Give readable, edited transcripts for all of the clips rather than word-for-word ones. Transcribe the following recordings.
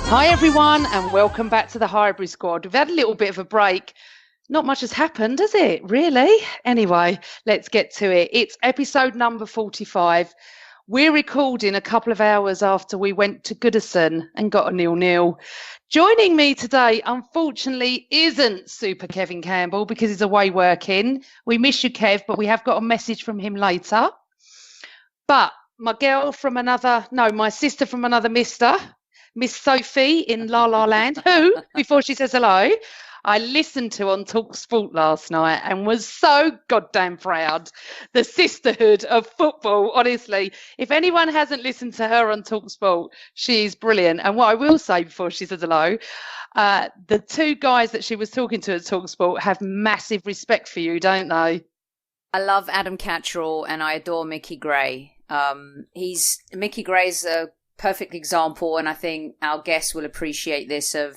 Hi everyone and welcome back to the Hybrid Squad. We've had a little bit of a break. Not much has happened, has it? Really? Anyway, let's get to it. It's episode number 45. We're recording a couple of hours after we went to Goodison and got a 0-0. Joining me today, unfortunately, isn't Super Kevin Campbell because he's away working. We miss you, Kev, but we have got a message from him later. But my sister from another mister, Miss Sophie in La La Land, who, before she says hello, I listened to on Talk Sport last night and was so goddamn proud. The sisterhood of football, honestly. If anyone hasn't listened to her on Talk Sport, she's brilliant. And what I will say before she says hello, the two guys that she was talking to at Talk Sport have massive respect for you, don't they? I love Adam Cattrall and I adore Mickey Gray. Mickey Gray's a perfect example, and I think our guests will appreciate this, of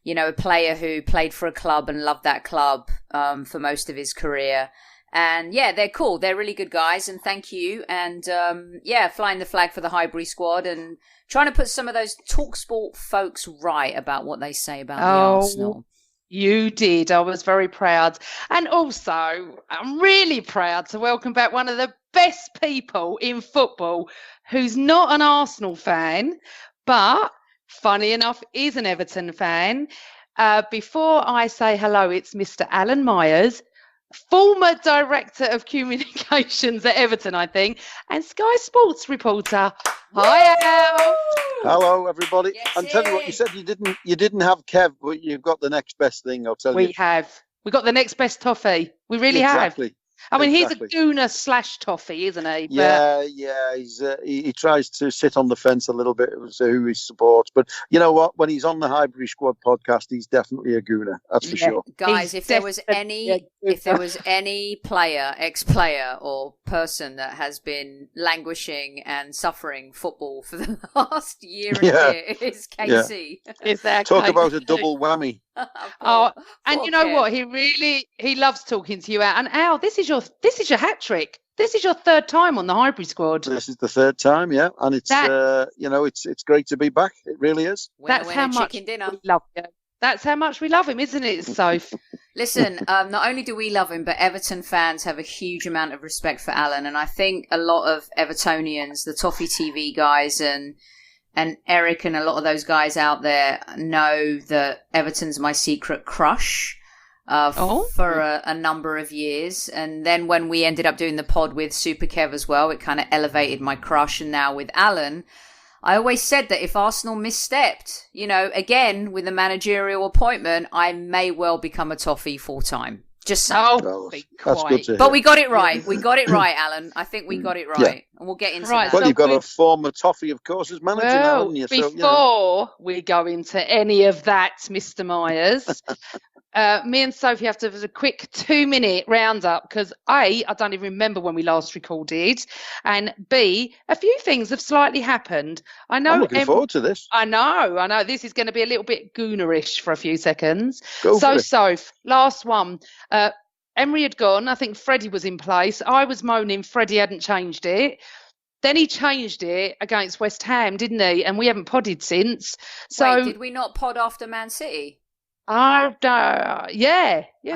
a player who played for a club and loved that club for most of his career. And yeah, they're cool. They're really good guys, and thank you. And flying the flag for the Highbury squad and trying to put some of those TalkSport folks right about what they say about the Arsenal. You did. I was very proud. And also, I'm really proud to welcome back one of the best people in football who's not an Arsenal fan, but funny enough, is an Everton fan. Before I say hello, it's Mr. Alan Myers, former Director of Communications at Everton, I think, and Sky Sports reporter. Hi, Al. Hello, everybody. Yes, And tell you what, you said you didn't have Kev, but you've got the next best thing. I'll tell you. We have. We got the next best Toffee. We really exactly. have. I mean, exactly. He's a Gooner / Toffee, isn't he? Yeah. He's he tries to sit on the fence a little bit as to who he supports, but you know what? When he's on the Highbury Squad podcast, he's definitely a Gooner. That's for sure. Guys, if there was any player, ex-player or person that has been languishing and suffering football for the last year and a bit, it's Casey. Yeah. Talk about a double whammy. And you know what? He loves talking to you, Al. And Al, this is your hat trick. This is your third time on the Highbury Squad. This is the third time, yeah, and it's it's great to be back. It really is. That's how much we love you. That's how much we love him, isn't it, Soph? Listen, not only do we love him, but Everton fans have a huge amount of respect for Alan, and I think a lot of Evertonians, the Toffee TV guys, and Eric and a lot of those guys out there know that Everton's my secret crush for a number of years. And then when we ended up doing the pod with Super Kev as well, it kind of elevated my crush. And now with Alan, I always said that if Arsenal misstepped, again, with a managerial appointment, I may well become a Toffee full-time. Just so. That's good to hear. But we got it right. We got it right, Alan. I think we got it right. Yeah. And we'll get into that. Well, you've got a former Toffee, of course, as manager now, haven't you? Before we go into any of that, Mr. Myers, me and Sophie have to have a quick 2-minute roundup because I don't even remember when we last recorded, and B, a few things have slightly happened. I'm looking forward to this. I know. This is going to be a little bit Goonerish for a few seconds. Soph, last one. Emery had gone. I think Freddie was in place. I was moaning Freddie hadn't changed it. Then he changed it against West Ham, didn't he? And we haven't podded since. So wait, did we not pod after Man City? Yeah,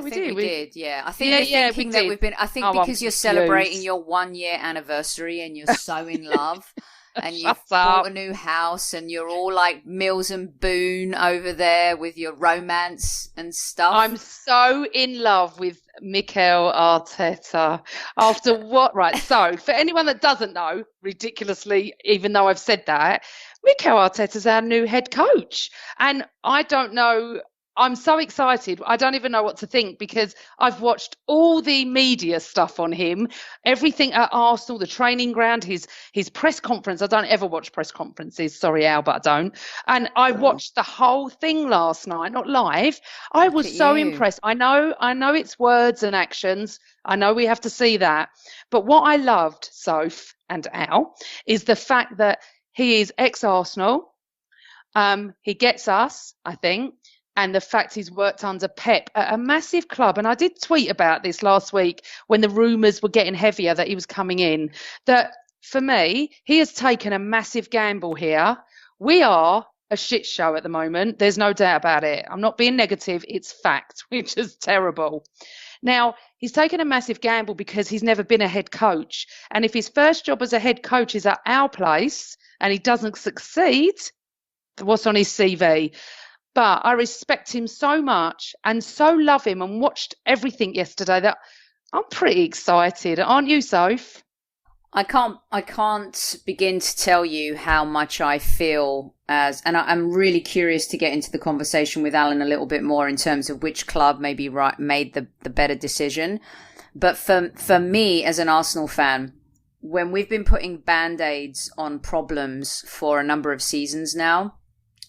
we did. Yeah, I think you're thinking that we've been. I think because you're celebrating your 1-year anniversary and you're so in love, and you've bought a new house and you're all like Mills and Boone over there with your romance and stuff. I'm so in love with Mikel Arteta. After what? Right. So for anyone that doesn't know, ridiculously, even though I've said that, Mikel Arteta's our new head coach, and I don't know. I'm so excited. I don't even know what to think because I've watched all the media stuff on him, everything at Arsenal, the training ground, his press conference. I don't ever watch press conferences. Sorry, Al, but I don't. And I watched the whole thing last night, not live. I was so impressed. I know it's words and actions. I know we have to see that. But what I loved, Soph and Al, is the fact that he is ex-Arsenal. He gets us, I think. And the fact he's worked under Pep at a massive club. And I did tweet about this last week when the rumours were getting heavier that he was coming in. That, for me, he has taken a massive gamble here. We are a shit show at the moment. There's no doubt about it. I'm not being negative. It's fact, which is terrible. Now, he's taken a massive gamble because he's never been a head coach. And if his first job as a head coach is at our place and he doesn't succeed, what's on his CV? But I respect him so much and so love him and watched everything yesterday that I'm pretty excited. Aren't you, Soph? I can't begin to tell you how much I feel and I'm really curious to get into the conversation with Alan a little bit more in terms of which club maybe made the better decision. But for me as an Arsenal fan, when we've been putting band-aids on problems for a number of seasons now,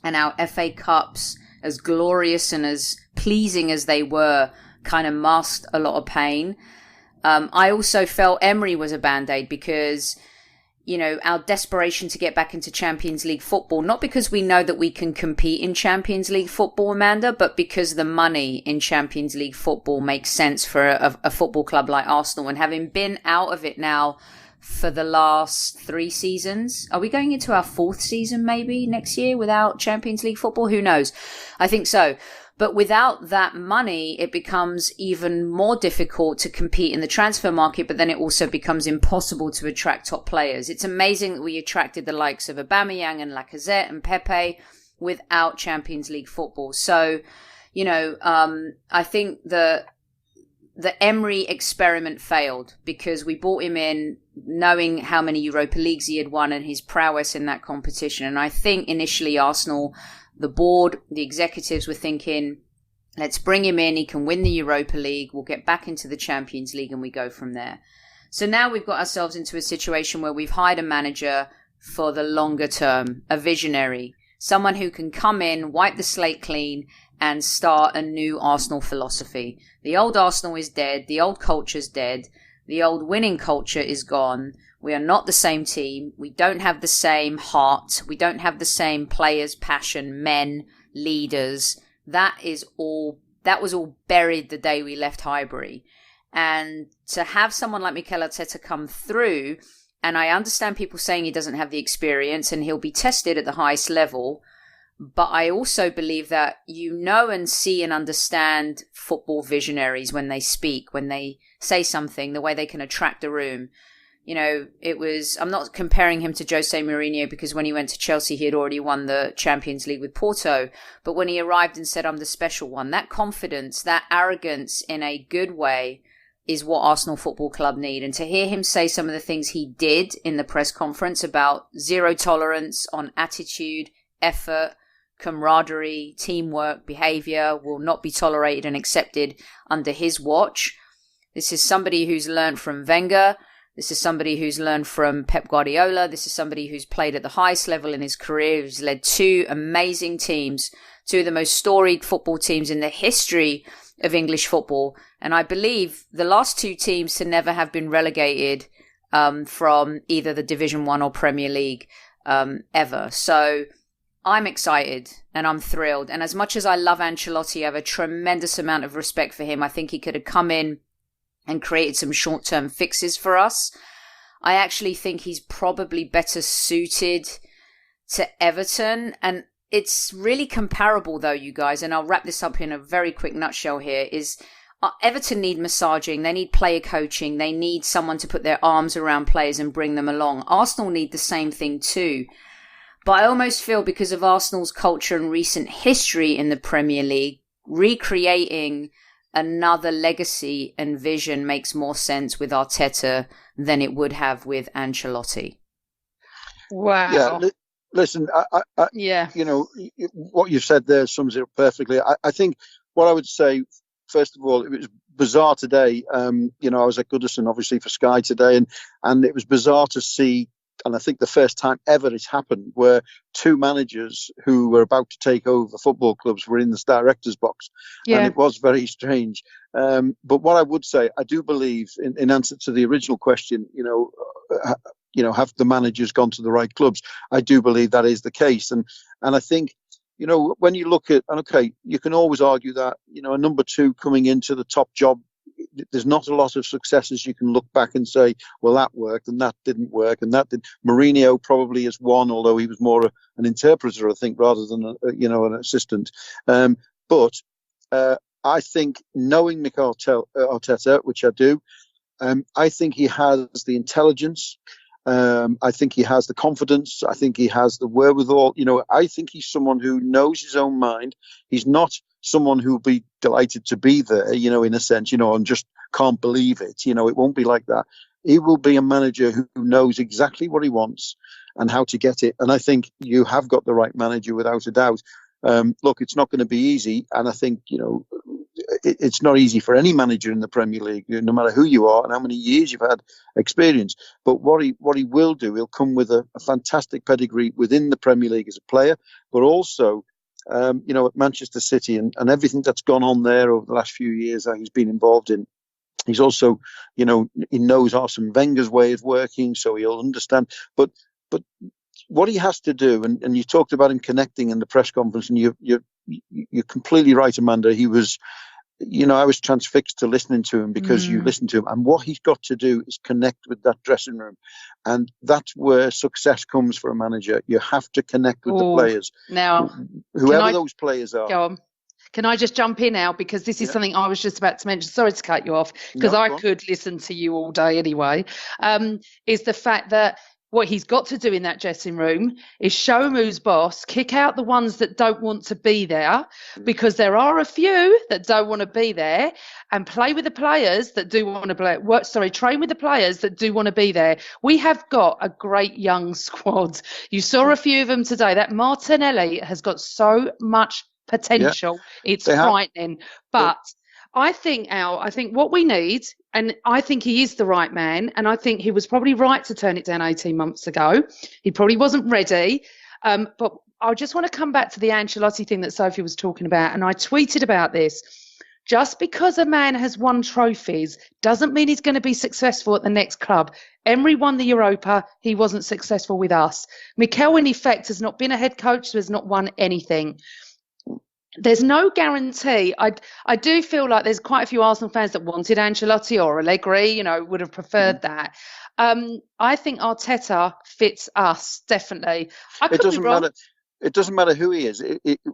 and our FA Cups, as glorious and as pleasing as they were, kind of masked a lot of pain. I also felt Emery was a band-aid because, our desperation to get back into Champions League football, not because we know that we can compete in Champions League football, Amanda, but because the money in Champions League football makes sense for a football club like Arsenal. And having been out of it now for the last 3 seasons, are we going into our 4th season maybe next year without Champions League football? Who knows? I think so. But without that money, it becomes even more difficult to compete in the transfer market, but then it also becomes impossible to attract top players. It's amazing that we attracted the likes of Aubameyang and Lacazette and Pepe without Champions League football. So, I think the Emery experiment failed because we brought him in knowing how many Europa Leagues he had won and his prowess in that competition. And I think initially Arsenal, the board, the executives were thinking, let's bring him in. He can win the Europa League. We'll get back into the Champions League and we go from there. So now we've got ourselves into a situation where we've hired a manager for the longer term, a visionary, someone who can come in, wipe the slate clean and start a new Arsenal philosophy. The old Arsenal is dead. The old culture's dead. The old winning culture is gone. We are not the same team. We don't have the same heart. We don't have the same players, passion, men, leaders. That was all buried the day we left Highbury. And to have someone like Mikel Arteta come through, and I understand people saying he doesn't have the experience and he'll be tested at the highest level, but I also believe that and see and understand football visionaries when they speak, when they say something, the way they can attract a room. I'm not comparing him to Jose Mourinho because when he went to Chelsea, he had already won the Champions League with Porto. But when he arrived and said, I'm the special one, that confidence, that arrogance in a good way is what Arsenal Football Club need. And to hear him say some of the things he did in the press conference about zero tolerance on attitude, effort, camaraderie, teamwork, behaviour will not be tolerated and accepted under his watch. This is somebody who's learned from Wenger. This is somebody who's learned from Pep Guardiola. This is somebody who's played at the highest level in his career, who's led 2 amazing teams, 2 of the most storied football teams in the history of English football. And I believe the last 2 teams to never have been relegated from either the Division 1 or Premier League ever. So I'm excited and I'm thrilled. And as much as I love Ancelotti, I have a tremendous amount of respect for him. I think he could have come in and created some short-term fixes for us. I actually think he's probably better suited to Everton. And it's really comparable though, you guys, and I'll wrap this up in a very quick nutshell here, is Everton need massaging, they need player coaching, they need someone to put their arms around players and bring them along. Arsenal need the same thing too. But I almost feel because of Arsenal's culture and recent history in the Premier League, recreating another legacy and vision makes more sense with Arteta than it would have with Ancelotti. Wow. Yeah, listen, what you've said there sums it up perfectly. I think what I would say, first of all, it was bizarre today. I was at Goodison, obviously, for Sky today, and it was bizarre to see, and I think the first time ever it's happened, where 2 managers who were about to take over football clubs were in this director's box. Yeah. And it was very strange. But what I would say, I do believe, in answer to the original question, have the managers gone to the right clubs? I do believe that is the case. And I think, when you look at, and okay, you can always argue that, a number 2 coming into the top job, there's not a lot of successes you can look back and say, well, that worked and that didn't work and that did. Mourinho probably is one, although he was more an interpreter, I think, rather than an assistant. But I think, knowing Mikel Arteta, which I do, I think he has the intelligence. I think he has the confidence. I think he has the wherewithal. I think he's someone who knows his own mind. He's not someone who'll be delighted to be there, in a sense, and just can't believe it. It won't be like that. He will be a manager who knows exactly what he wants and how to get it. And I think you have got the right manager without a doubt. Look, it's not going to be easy. And I think, it's not easy for any manager in the Premier League, no matter who you are and how many years you've had experience. But what he will do, he'll come with a fantastic pedigree within the Premier League as a player, but also, at Manchester City and everything that's gone on there over the last few years that he's been involved in. He's also, he knows Arsene Wenger's way of working, so he'll understand. But what he has to do, and you talked about him connecting in the press conference, and you're completely right, Amanda. He was, I was transfixed to listening to him because you listen to him. And what he's got to do is connect with that dressing room. And that's where success comes for a manager. You have to connect with the players. Now, whoever those players are. Go on. Can I just jump in now? Because this is something I was just about to mention. Sorry to cut you off, because I could listen to you all day anyway. Is the fact that what he's got to do in that dressing room is show him who's boss, kick out the ones that don't want to be there, because there are a few that don't want to be there, and play with the players that do want to play. Train with the players that do want to be there. We have got a great young squad. You saw a few of them today. That Martinelli has got so much potential. It's frightening. But I think what we need, and I think he is the right man, and I think he was probably right to turn it down 18 months ago. He probably wasn't ready. But I just want to come back to the Ancelotti thing that Sophie was talking about, and I tweeted about this. Just because a man has won trophies doesn't mean he's going to be successful at the next club. Emery won the Europa. He wasn't successful with us. Mikel, in effect, has not been a head coach, so has not won anything. There's no guarantee. I do feel like there's quite a few Arsenal fans that wanted Ancelotti or Allegri, would have preferred that. I think Arteta fits us, definitely. It doesn't matter. It doesn't matter who he is.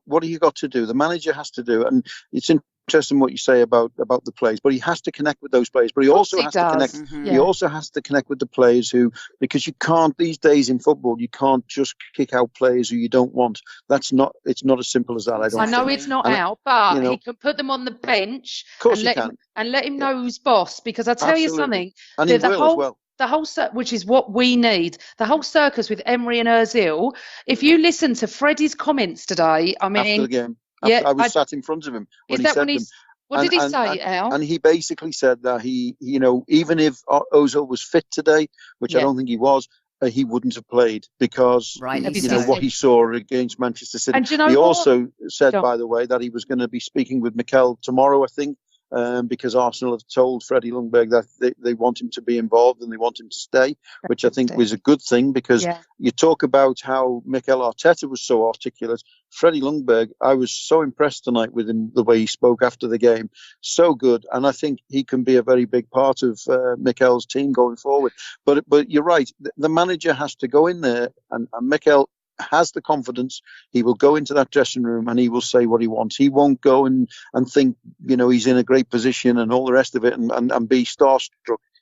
What have you got to do? The manager has to do, and it's interesting what you say about the players. But he has to connect with those players. But he also has to connect. Mm-hmm. He also has to connect with the players because you can't these days in football. You can't just kick out players who you don't want. It's not as simple as that. I know it's not out, but he can put them on the bench. Of course, he can. And let him know who's boss. Because I tell you something, and he will as well. The whole, which is what we need, the whole circus with Emery and Ozil. If you listen to Freddie's comments today, I mean, after the game, I was sat in front of him when he said them. What did he say, Al? And he basically said that he, even if Ozil was fit today, which I don't think he was, he wouldn't have played because what he saw against Manchester City. And he also said, by the way, that he was going to be speaking with Mikel tomorrow, I think. Because Arsenal have told Freddie Ljungberg that they want him to be involved and they want him to stay, which I think was a good thing because you talk about how Mikel Arteta was so articulate. Freddie Ljungberg, I was so impressed tonight with him, the way he spoke after the game. So good. And I think he can be a very big part of Mikel's team going forward. But you're right. The manager has to go in there and Mikel has the confidence. He will go into that dressing room and he will say what he wants. He won't go and think, he's in a great position and all the rest of it and be starstruck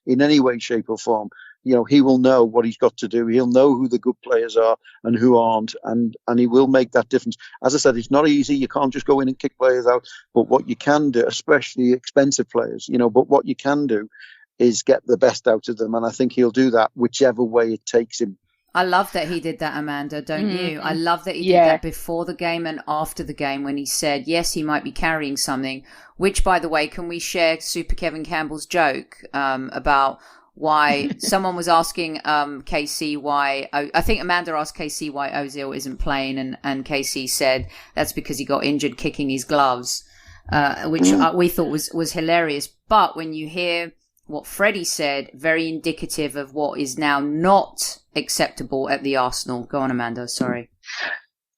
in any way, shape or form. He will know what he's got to do. He'll know who the good players are and who aren't, and he will make that difference. As I said, it's not easy. You can't just go in and kick players out, but what you can do, especially expensive players, but what you can do is get the best out of them. And I think he'll do that whichever way it takes him. I love that he did that, Amanda, don't you? I love that he did that before the game and after the game when he said, yes, he might be carrying something, which, by the way, can we share Super Kevin Campbell's joke about why someone was asking KC why, I think Amanda asked KC why Ozil isn't playing and KC said that's because he got injured kicking his gloves, which we thought was hilarious. But when you hear what Freddie said, very indicative of what is now not acceptable at the Arsenal. Go on, Amanda. Sorry.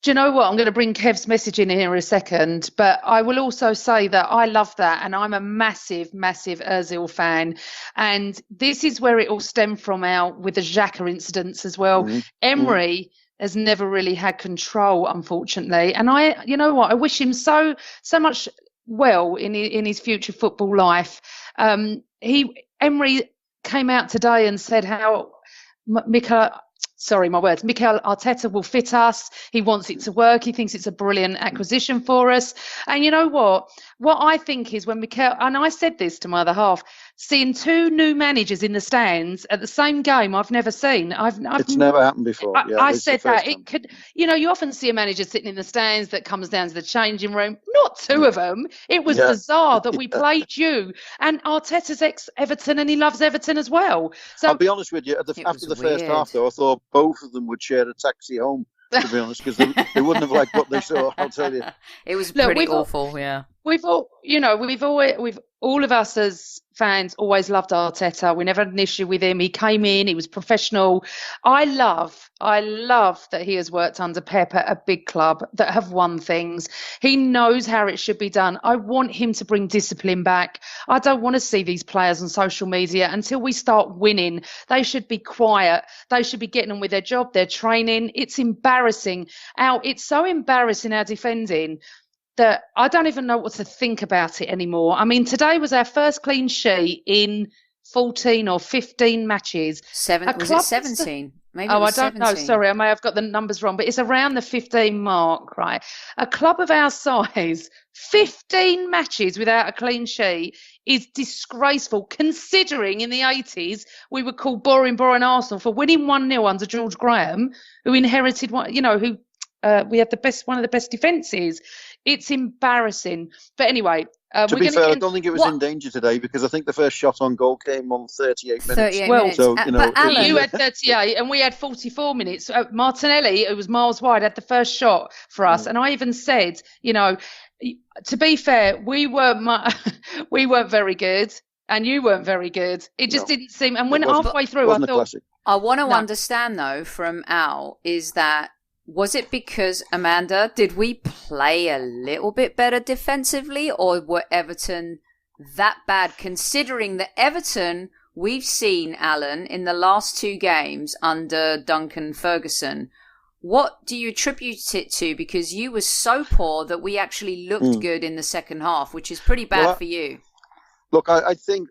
Do you know what? I'm going to bring Kev's message in here in a second, but I will also say that I love that, and I'm a massive, massive Ozil fan, and this is where it all stemmed from with the Xhaka incidents as well. Emery has never really had control, unfortunately, and you know what? I wish him so much well in his future football life. Emery came out today and said how Mikel Arteta will fit us. He wants it to work. He thinks it's a brilliant acquisition for us. And you know what? What I think is when Mikel, and I said this to my other half, seeing two new managers in the stands at the same game, I've never seen. It's never happened before. I said that it could. You know, you often see a manager sitting in the stands that comes down to the changing room. Not two of them. It was bizarre that we played you. And Arteta's ex-Everton, and he loves Everton as well. So I'll be honest with you. After the first half, though, I thought both of them would share a taxi home. To be honest, because they wouldn't have liked what they saw. I'll tell you, it was pretty awful. Yeah, all of us as fans always loved Arteta. We never had an issue with him. He came in, he was professional. I love that he has worked under Pep at a big club that have won things. He knows how it should be done. I want him to bring discipline back. I don't want to see these players on social media until we start winning. They should be quiet. They should be getting on with their job, their training. It's embarrassing. It's so embarrassing, our defending, that I don't even know what to think about it anymore. I mean, today was our first clean sheet in 14 or 15 matches. Was it 17? Maybe I don't know. Sorry, I may have got the numbers wrong, but it's around the 15 mark, right? A club of our size, 15 matches without a clean sheet is disgraceful, considering in the 80s we were called boring Arsenal for winning 1-0 under George Graham, who inherited we had one of the best defences. It's embarrassing. But anyway, to be fair, I don't think it was in danger today, because I think the first shot on goal came on 38 minutes. 38 minutes. So, you had 38 and we had 44 minutes. Martinelli, who was miles wide, had the first shot for us. And I even said, to be fair, we weren't very good, and you weren't very good. It just didn't seem. And when halfway through, I thought, I want to understand though from Al, is that, was it because, Amanda, did we play a little bit better defensively, or were Everton that bad, considering that Everton, we've seen, Alan, in the last two games under Duncan Ferguson? What do you attribute it to? Because you were so poor that we actually looked good in the second half, which is pretty bad for you. Look, I think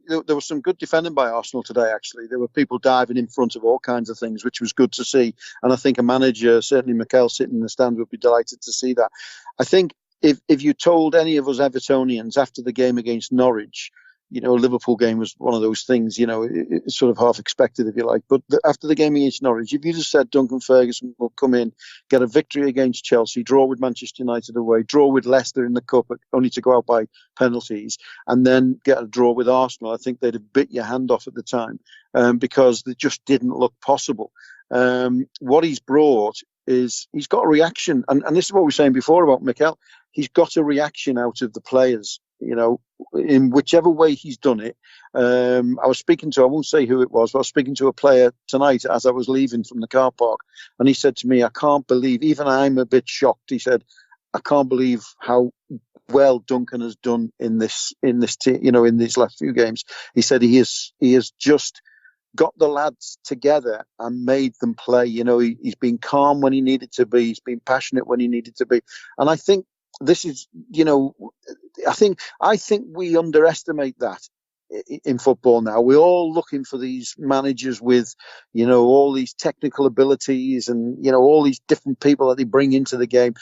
there was some good defending by Arsenal today, actually. There were people diving in front of all kinds of things, which was good to see. And I think a manager, certainly Mikel, sitting in the stand, would be delighted to see that. I think if you told any of us Evertonians after the game against Norwich, Liverpool game was one of those things, it's sort of half expected, if you like. But after the game against Norwich, if you just said Duncan Ferguson will come in, get a victory against Chelsea, draw with Manchester United away, draw with Leicester in the Cup, only to go out by penalties, and then get a draw with Arsenal, I think they'd have bit your hand off at the time, because it just didn't look possible. What he's brought is he's got a reaction. And this is what we were saying before about Mikel. He's got a reaction out of the players, in whichever way he's done it. I was speaking to, I won't say who it was, but I was speaking to a player tonight as I was leaving from the car park. And he said to me, I can't believe, even I'm a bit shocked. He said, I can't believe how well Duncan has done in this in these last few games. He said he has just got the lads together and made them play. He's been calm when he needed to be. He's been passionate when he needed to be. And I think this is, I think we underestimate that in football now. We're all looking for these managers with, all these technical abilities and, all these different people that they bring into the game.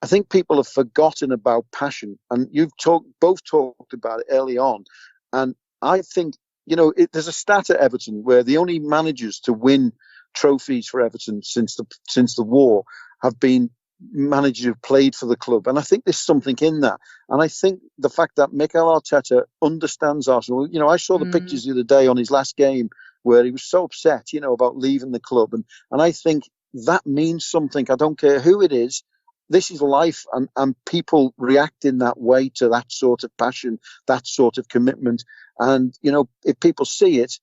I think people have forgotten about passion, and you've both talked about it early on. And I think, there's a stat at Everton where the only managers to win trophies for Everton since the war have been managers who played for the club. And I think there's something in that. And I think the fact that Mikel Arteta understands Arsenal. I saw the pictures the other day on his last game where he was so upset, about leaving the club. And I think that means something. I don't care who it is. This is life, and people react in that way to that sort of passion, that sort of commitment. And, if people see it,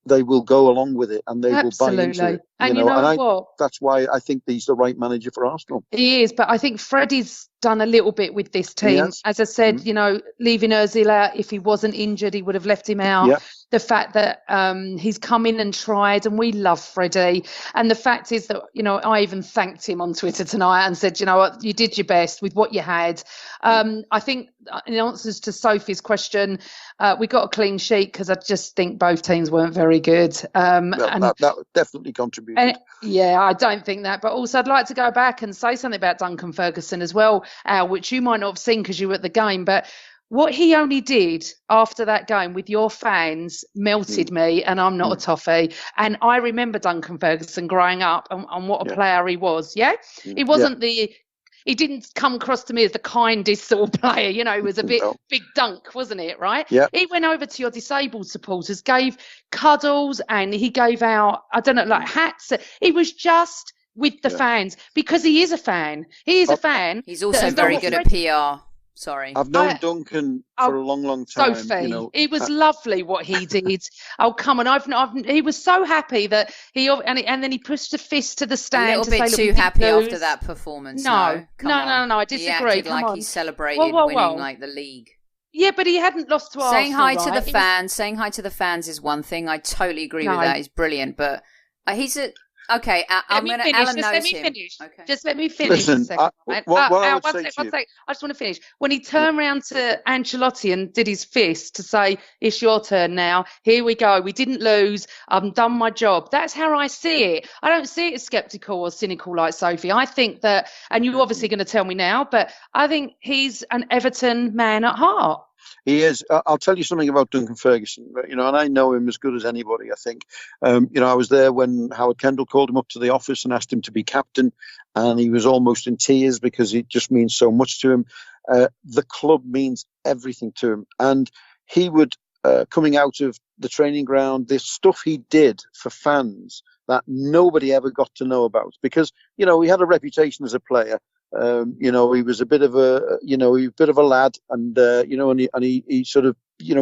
they will go along with it and they will buy into Absolutely. it. And you know And what? that's why I think he's the right manager for Arsenal. He is, but I think Freddie's done a little bit with this He team. has. As I said, leaving Ozil out, if he wasn't injured, he would have left him out. Yeah. The fact that he's come in and tried, and we love Freddie. And the fact is that, I even thanked him on Twitter tonight and said, you know what, you did your best with what you had. I think in answers to Sophie's question, we got a clean sheet because I just think both teams weren't very good. That definitely contributed. Yeah, I don't think that. But also, I'd like to go back and say something about Duncan Ferguson as well, Al, which you might not have seen because you were at the game. But what he only did after that game with your fans melted me, and I'm not a Toffee. And I remember Duncan Ferguson growing up and what a player he was. Yeah, he wasn't he didn't come across to me as the kindest sort of player. He was a bit big dunk, wasn't it? Right? Yeah. He went over to your disabled supporters, gave cuddles, and he gave out, I don't know, like hats. He was just with the fans because he is a fan. He is a fan. He's also very good at PR. Sorry. I've known Duncan for a long, long time. Sophie, it was lovely what he did. Oh, come on! He was so happy that and then he pushed a fist to the stand. A little bit too happy after that performance. No, I disagree. He acted like he celebrated winning like the league. Yeah, but he hadn't lost to Arsenal. Saying hi to the fans. Saying hi to the fans is one thing. I totally agree with that. He's brilliant, but he's a. Okay, I'm going to. Alan knows him. Okay. Just let me finish. Listen, a second, one sec. I just want to finish. When he turned around to Ancelotti and did his fist to say, "It's your turn now. Here we go. We didn't lose. I've done my job." That's how I see it. I don't see it as sceptical or cynical like Sophie. I think that, and you're obviously going to tell me now, but I think he's an Everton man at heart. He is. I'll tell you something about Duncan Ferguson, and I know him as good as anybody, I think. I was there when Howard Kendall called him up to the office and asked him to be captain, and he was almost in tears because it just means so much to him. The club means everything to him. And he would, coming out of the training ground, this stuff he did for fans that nobody ever got to know about because, he had a reputation as a player. He was a bit of a lad, and he sort of, he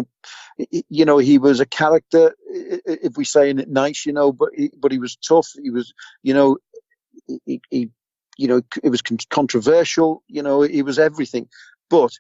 was a character, if we say it nice, but he was tough. He was, it was controversial. He was everything, but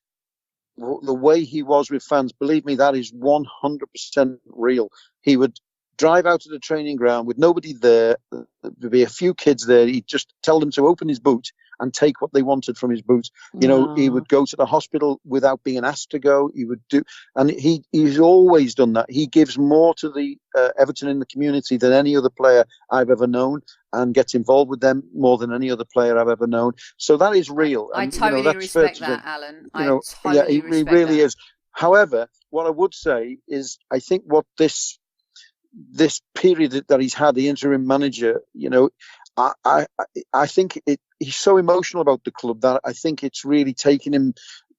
the way he was with fans, believe me, that is 100% real. He would drive out to the training ground with nobody there. There'd be a few kids there. He'd just tell them to open his boot and take what they wanted from his boot. He would go to the hospital without being asked to go. He would do, and he's always done that. He gives more to the Everton in the community than any other player I've ever known, and gets involved with them more than any other player I've ever known. So that is real. I totally respect that, Alan. He really is. However, what I would say is, I think what this period that he's had, the interim manager, I think he's so emotional about the club that I think it's really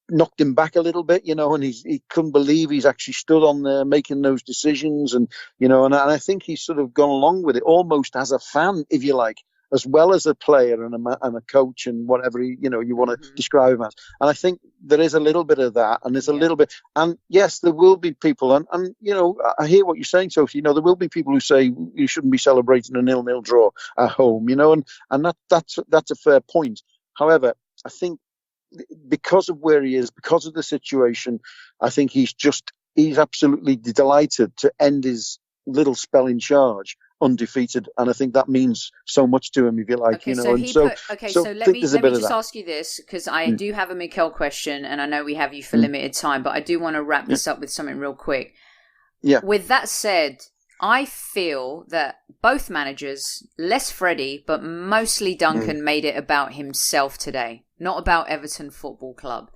knocked him back a little bit, and he couldn't believe he's actually stood on there making those decisions, and I think he's sort of gone along with it almost as a fan, if you like, as well as a player and a coach and whatever you want to describe him as. And I think there is a little bit of that, and there's a little bit, and yes, there will be people, and I hear what you're saying, Sophie. There will be people who say you shouldn't be celebrating a 0-0 draw at home, and that's a fair point. However, I think because of where he is, because of the situation, I think he's absolutely delighted to end his little spell in charge undefeated, and I think that means so much to him, if you like. Okay, so let me just ask you this, because I do have a Mikel question, and I know we have you for limited time, but I do want to wrap this up with something real quick. Yeah. With that said, I feel that both managers, less Freddie, but mostly Duncan, made it about himself today, not about Everton Football Club.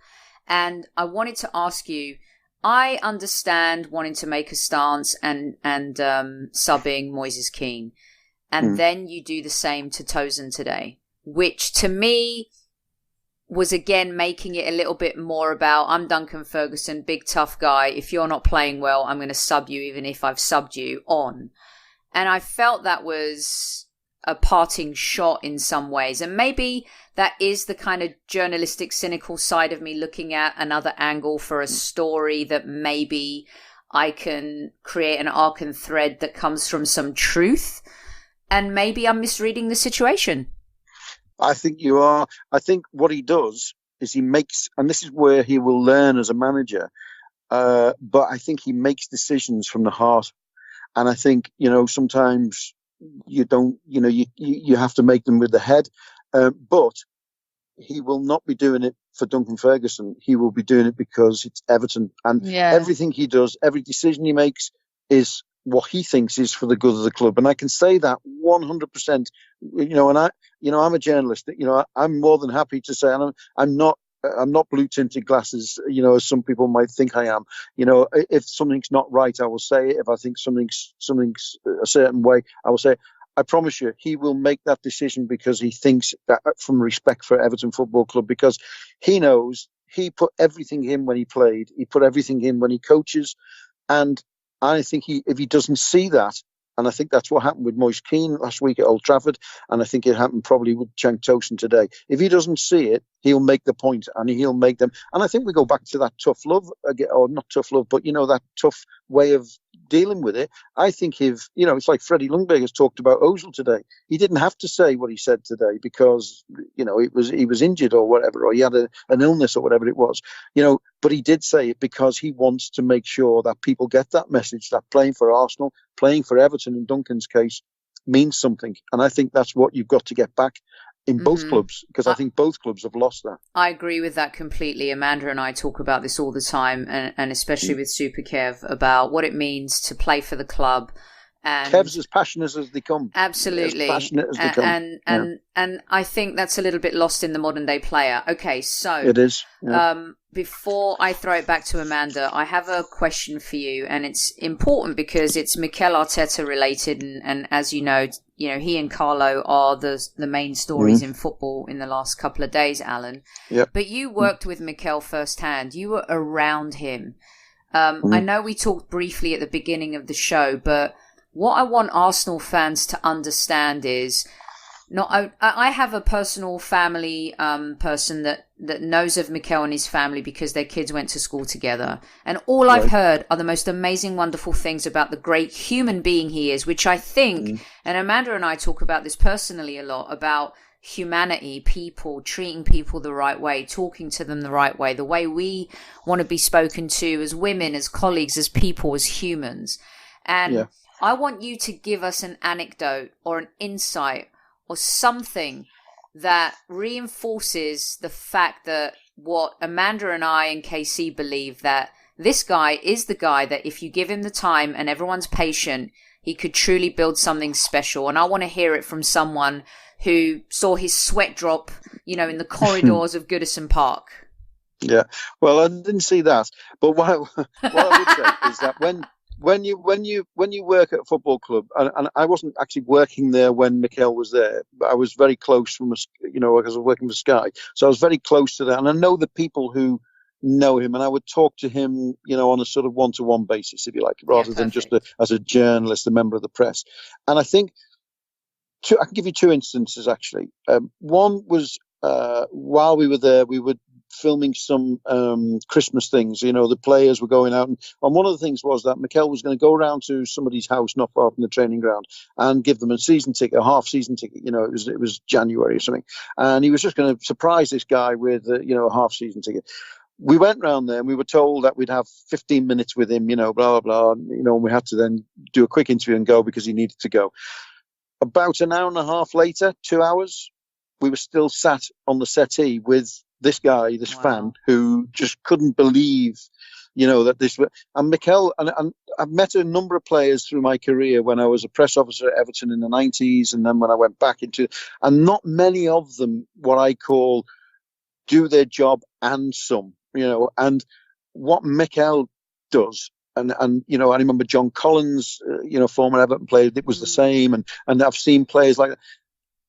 And I wanted to ask you, I understand wanting to make a stance and subbing Moises Keane. And then you do the same to Tosin today, which to me was again making it a little bit more about, I'm Duncan Ferguson, big tough guy. If you're not playing well, I'm going to sub you even if I've subbed you on. And I felt that was a parting shot in some ways. And maybe that is the kind of journalistic, cynical side of me looking at another angle for a story that maybe I can create an arc and thread that comes from some truth, and maybe I'm misreading the situation. I think you are. I think what he does is he makes, and this is where he will learn as a manager, but I think he makes decisions from the heart. And I think, sometimes you don't, you have to make them with the head. But he will not be doing it for Duncan Ferguson. He will be doing it because it's Everton. And everything he does, every decision he makes is what he thinks is for the good of the club. And I can say that 100%, I'm a journalist, I'm more than happy to say, and I'm not blue tinted glasses, as some people might think I am. If something's not right, I will say it. If I think something's a certain way, I will say it. I promise you, he will make that decision because he thinks that from respect for Everton Football Club, because he knows he put everything in when he played. He put everything in when he coaches. And I think if he doesn't see that, and I think that's what happened with Moise Kean last week at Old Trafford, and I think it happened probably with Cenk Tosun today. If he doesn't see it, he'll make the point and he'll make them. And I think we go back to that tough love, or not tough love, but, that tough way of dealing with it. I think it's like Freddie Ljungberg has talked about Ozil today. He didn't have to say what he said today because, he was injured or whatever, or he had an illness or whatever it was, but he did say it because he wants to make sure that people get that message that playing for Arsenal, playing for Everton in Duncan's case, means something. And I think that's what you've got to get back in both clubs, because I think both clubs have lost that. I agree with that completely. Amanda and I talk about this all the time, and especially with Super Kev, about what it means to play for the club. And Kev's as passionate as they come. Absolutely. As passionate as they come. And I think that's a little bit lost in the modern day player. Okay, so it is. Yeah. Before I throw it back to Amanda, I have a question for you, and it's important because it's Mikel Arteta related, and as you know, he and Carlo are the main stories in football in the last couple of days, Alan. Yep. But you worked with Mikel firsthand. You were around him. I know we talked briefly at the beginning of the show, but what I want Arsenal fans to understand is, I have a personal family person that knows of Mikel and his family because their kids went to school together. And all I've heard are the most amazing, wonderful things about the great human being he is, which I think, and Amanda and I talk about this personally a lot, about humanity, people, treating people the right way, talking to them the right way, the way we want to be spoken to as women, as colleagues, as people, as humans. And I want you to give us an anecdote or an insight or something that reinforces the fact that what Amanda and I and KC believe, that this guy is the guy that if you give him the time and everyone's patient, he could truly build something special. And I want to hear it from someone who saw his sweat drop, in the corridors of Goodison Park. Yeah, well, I didn't see that. But what I would say is that when you work at a football club, and I wasn't actually working there when Mikel was there, but I was very close because I was working for Sky, so I was very close to that, and I know the people who know him, and I would talk to him, on a sort of one-to-one basis, if you like, rather than just as a journalist, a member of the press. And I think I can give you two instances actually. One was while we were there, we were filming some Christmas things. The players were going out, and one of the things was that Mikel was going to go around to somebody's house not far from the training ground and give them a season ticket, a half season ticket. It was January or something, and he was just going to surprise this guy with a half season ticket. We went round there and we were told that we'd have 15 minutes with him, blah, blah, blah. And we had to then do a quick interview and go because he needed to go. About an hour and a half later, 2 hours, we were still sat on the settee with this guy, this fan, who just couldn't believe, that this. And Mikel, and I've met a number of players through my career when I was a press officer at Everton in the 90s, and then when I went back into, and not many of them, what I call, do their job and some, and what Mikel does. And I remember John Collins, former Everton player, it was the same. And I've seen players like that.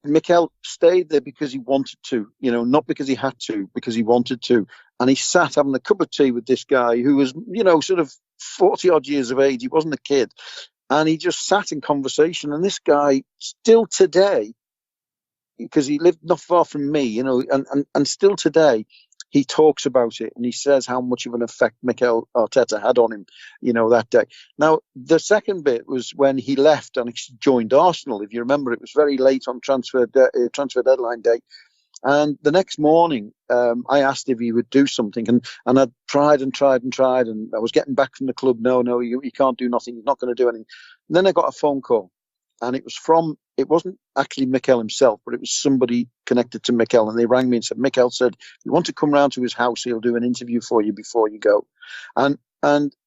Mikel stayed there because he wanted to, not because he had to, because he wanted to. And he sat having a cup of tea with this guy who was, sort of 40 odd years of age. He wasn't a kid. And he just sat in conversation. And this guy still today, because he lived not far from me, and still today, he talks about it and he says how much of an effect Mikel Arteta had on him, that day. Now, the second bit was when he left and he joined Arsenal. If you remember, it was very late on transfer deadline day. And the next morning, I asked if he would do something, and I'd tried and tried and tried, and I was getting back from the club. No, you can't do nothing. You're not going to do anything. And then I got a phone call, and it wasn't actually Mikel himself, but it was somebody connected to Mikel, and they rang me and said, Mikel said, you want to come round to his house, he'll do an interview for you before you go. And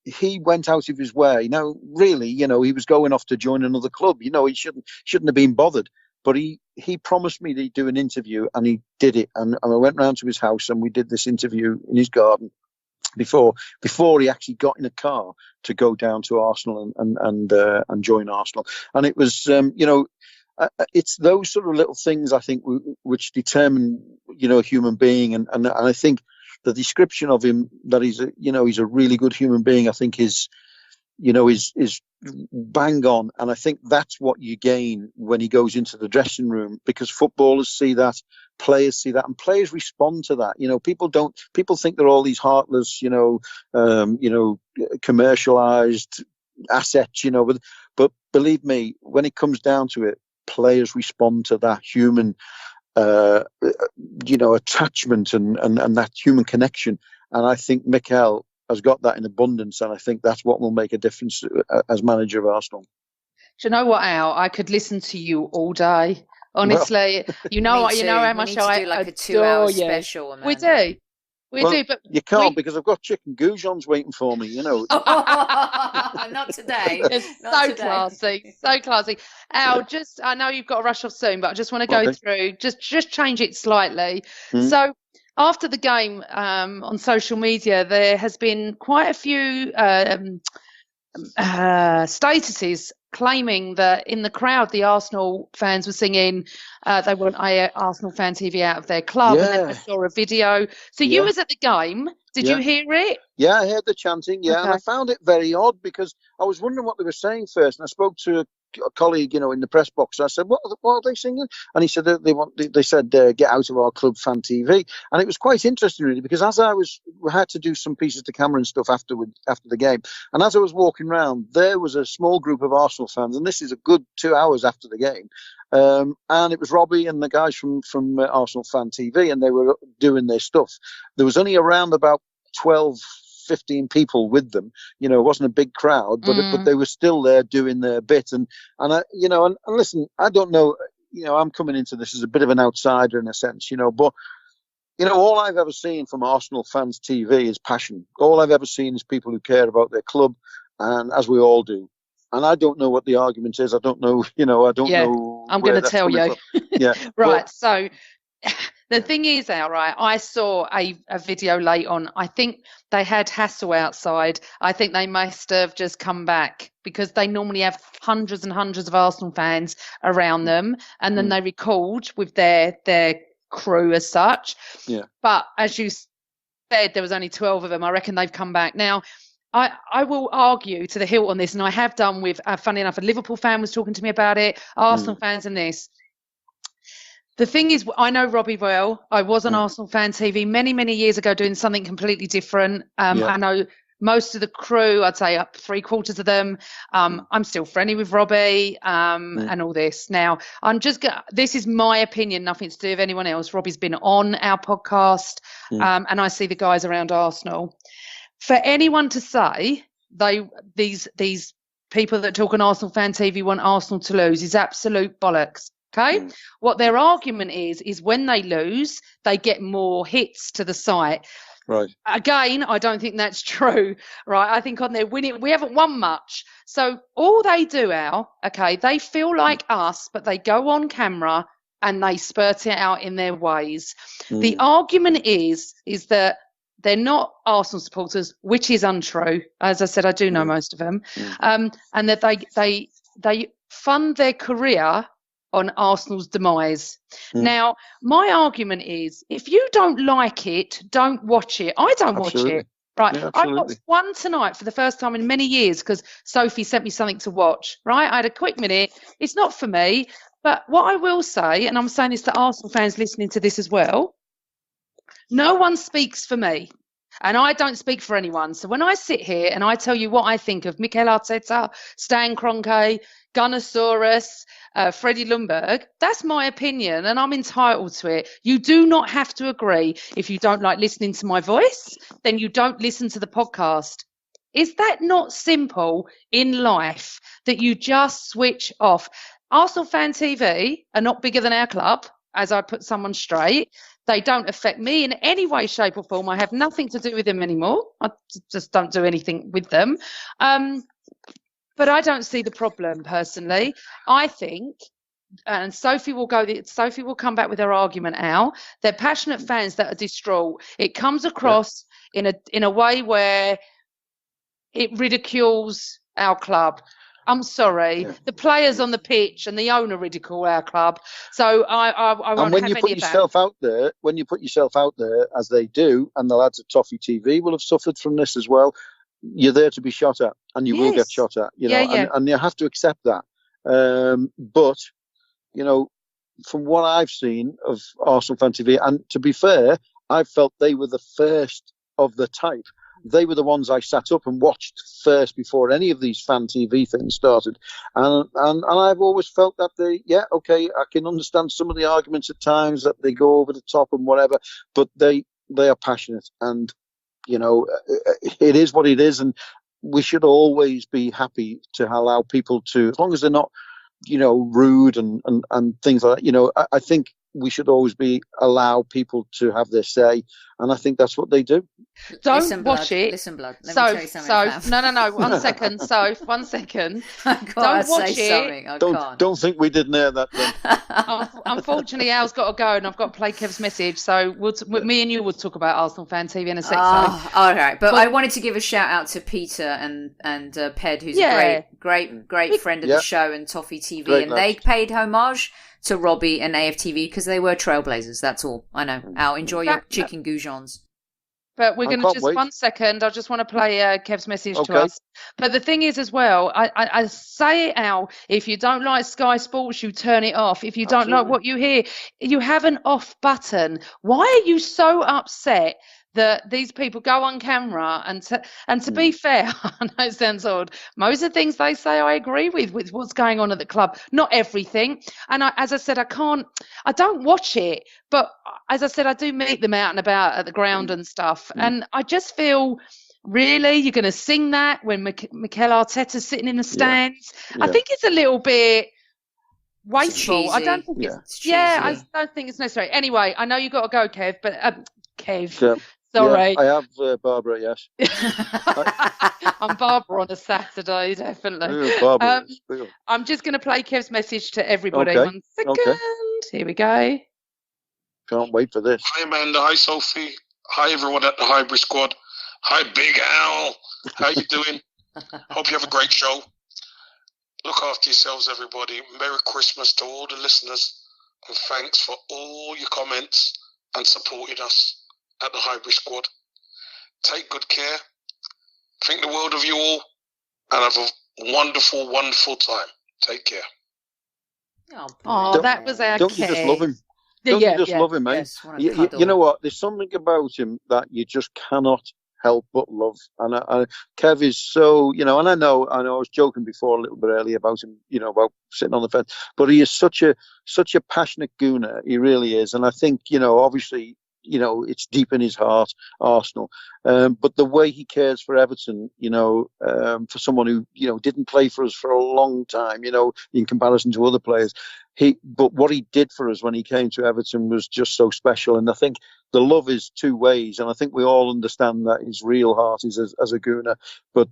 he went out of his way. Now, really, he was going off to join another club. He shouldn't have been bothered. But he promised me that he'd do an interview, and he did it. And I went round to his house, and we did this interview in his garden before he actually got in a car to go down to Arsenal and join Arsenal. And it was, it's those sort of little things, I think, which determine, a human being. And I think the description of him, that he's a really good human being, I think is bang on. And I think that's what you gain when he goes into the dressing room, because footballers see that, players see that, and players respond to that. People think they're all these heartless, commercialized assets, but believe me, when it comes down to it, players respond to that human, attachment and that human connection. And I think Mikel has got that in abundance, and I think that's what will make a difference as manager of Arsenal. Do you know what, Al? I could listen to you all day. Honestly, you know how much I do like a adore 2-hour you. special, Amanda. We do, but you can't, because I've got chicken goujons waiting for me. Not today. It's so classy. Al, I know you've got to rush off soon, but I just want to go through, just change it slightly. So, after the game, on social media, there has been quite a few statuses claiming that in the crowd, the Arsenal fans were singing they want Arsenal Fan TV out of their club, and then I saw a video. So you was at the game. Did you hear it? Yeah, I heard the chanting, and I found it very odd, because I was wondering what they were saying first, and I spoke to a colleague, in the press box. I said, what are they singing? And he said they said get out of our club, Fan TV. And it was quite interesting, really, because as we had to do some pieces to camera and stuff after the game, and as I was walking around, there was a small group of Arsenal fans, and this is a good 2 hours after the game, and it was Robbie and the guys from Arsenal Fan TV, and they were doing their stuff. There was only around about 12-15 people with them. It wasn't a big crowd, but they were still there doing their bit. And I, and listen, I don't know, I'm coming into this as a bit of an outsider in a sense, but all I've ever seen from Arsenal Fans TV is passion. All I've ever seen is people who care about their club, and as we all do. And I don't know what the argument is. I don't know, I don't know. I'm going to tell you. Yeah. Right. So the thing is, Al, right, I saw a video late on. I think they had hassle outside. I think they must have just come back, because they normally have hundreds and hundreds of Arsenal fans around them, and then they record with their crew as such. Yeah. But as you said, there was only 12 of them. I reckon they've come back now. I will argue to the hilt on this, and I have done with, funny enough, a Liverpool fan was talking to me about it, Arsenal fans and this. The thing is, I know Robbie well. I was on Arsenal Fan TV many, many years ago doing something completely different. I know most of the crew, I'd say up 3/4 of them. I'm still friendly with Robbie and all this. Now, this is my opinion, nothing to do with anyone else. Robbie's been on our podcast, and I see the guys around Arsenal. For anyone to say these people that talk on Arsenal Fan TV want Arsenal to lose is absolute bollocks. Okay, what their argument is when they lose, they get more hits to the site. Right. Again, I don't think that's true. Right. I think on their winning, we haven't won much. So all they do, Al, okay, they feel like us, but they go on camera and they spurt it out in their ways. The argument is that they're not Arsenal supporters, which is untrue. As I said, I do know most of them, and that they fund their career on Arsenal's demise. Now, my argument is, if you don't like it, don't watch it. I don't watch it. Right. Yeah, I watched one tonight for the first time in many years because Sophie sent me something to watch. Right. I had a quick minute. It's not for me. But what I will say, and I'm saying this to Arsenal fans listening to this as well, No one speaks for me. And I don't speak for anyone. So when I sit here and I tell you what I think of Mikel Arteta, Stan Kroenke, Gunnosaurus, Freddie Ljungberg, that's my opinion and I'm entitled to it. You do not have to agree. If you don't like listening to my voice, then you don't listen to the podcast. Is that not simple in life that you just switch off? Arsenal Fan TV are not bigger than our club, as I put someone straight. They don't affect me in any way, shape or form. I have nothing to do with them anymore. I just don't do anything with them. But I don't see the problem personally. I think, and Sophie will come back with her argument, Al. They're passionate fans that are distraught. It comes across in a way where it ridicules our club. I'm sorry. Yeah. The players on the pitch and the owner ridicule our club. So I won't and when have you any put of yourself that. out there, when you put yourself out there, as they do, and the lads at Toffee TV will have suffered from this as well, you're there to be shot at, and you will get shot at, you know, and you have to accept that. But, you know, from what I've seen of Arsenal Fan TV, and to be fair, I felt they were the first of the type. They were the ones I sat up and watched first before any of these fan TV things started. And I've always felt that I can understand some of the arguments at times that they go over the top and whatever, but they are passionate, and, you know, it is what it is. And we should always be happy to allow people to, as long as they're not, you know, rude and things like that, you know, I think we should always allow people to have their say, and I think that's what they do. Don't watch it. Listen, blood. Let me tell you something. No. 1 second, Soph. 1 second. Don't watch it. Don't think we didn't hear that then. Unfortunately, Al's got to go, and I've got to play Kev's message. So me and you will talk about Arsenal Fan TV in a sec. All right. But I wanted to give a shout out to Peter and Ped, who's a great friend of the show, and Toffee TV, and they paid homage to Robbie and AFTV because they were trailblazers. That's all. I know. Al, enjoy your chicken goujons. But we're going to just wait. 1 second. I just want to play Kev's message to us. But the thing is as well, I say it, Al, if you don't like Sky Sports, you turn it off. If you don't like what you hear, you have an off button. Why are you so upset that these people go on camera and to be fair, I know it sounds odd, most of the things they say I agree with what's going on at the club. Not everything. And as I said, I don't watch it, but as I said, I do meet them out and about at the ground and stuff. And I just feel, really, you're going to sing that when Mikel Arteta's sitting in the stands? I think it's a little bit wasteful. I don't think it's I don't think it's necessary. Anyway, I know you got to go, Kev, but Kev. Sorry. Yeah, I have Barbara, yes. I'm Barbara on a Saturday, definitely. Barbara, I'm just going to play Kev's message to everybody. 1 second. Here we go. Can't wait for this. Hi, Amanda. Hi, Sophie. Hi, everyone at the Hybrid Squad. Hi, Big Al. How you doing? Hope you have a great show. Look after yourselves, everybody. Merry Christmas to all the listeners. And thanks for all your comments and supporting us at the Hybrid Squad. Take good care. Think the world of you all, and have a wonderful, wonderful time. Take care. Oh, that was our Don't you just love him? Don't you just love him, mate? Yes, you know what? There's something about him that you just cannot help but love. And Kev is so, you know, and I know I was joking before a little bit earlier about him, you know, about sitting on the fence, but he is such a passionate Gooner. He really is. And I think, you know, obviously, you know, it's deep in his heart, Arsenal. But the way he cares for Everton, you know, for someone who, you know, didn't play for us for a long time, you know, in comparison to other players, but what he did for us when he came to Everton was just so special. And I think the love is two ways, and I think we all understand that his real heart is as a Gooner. But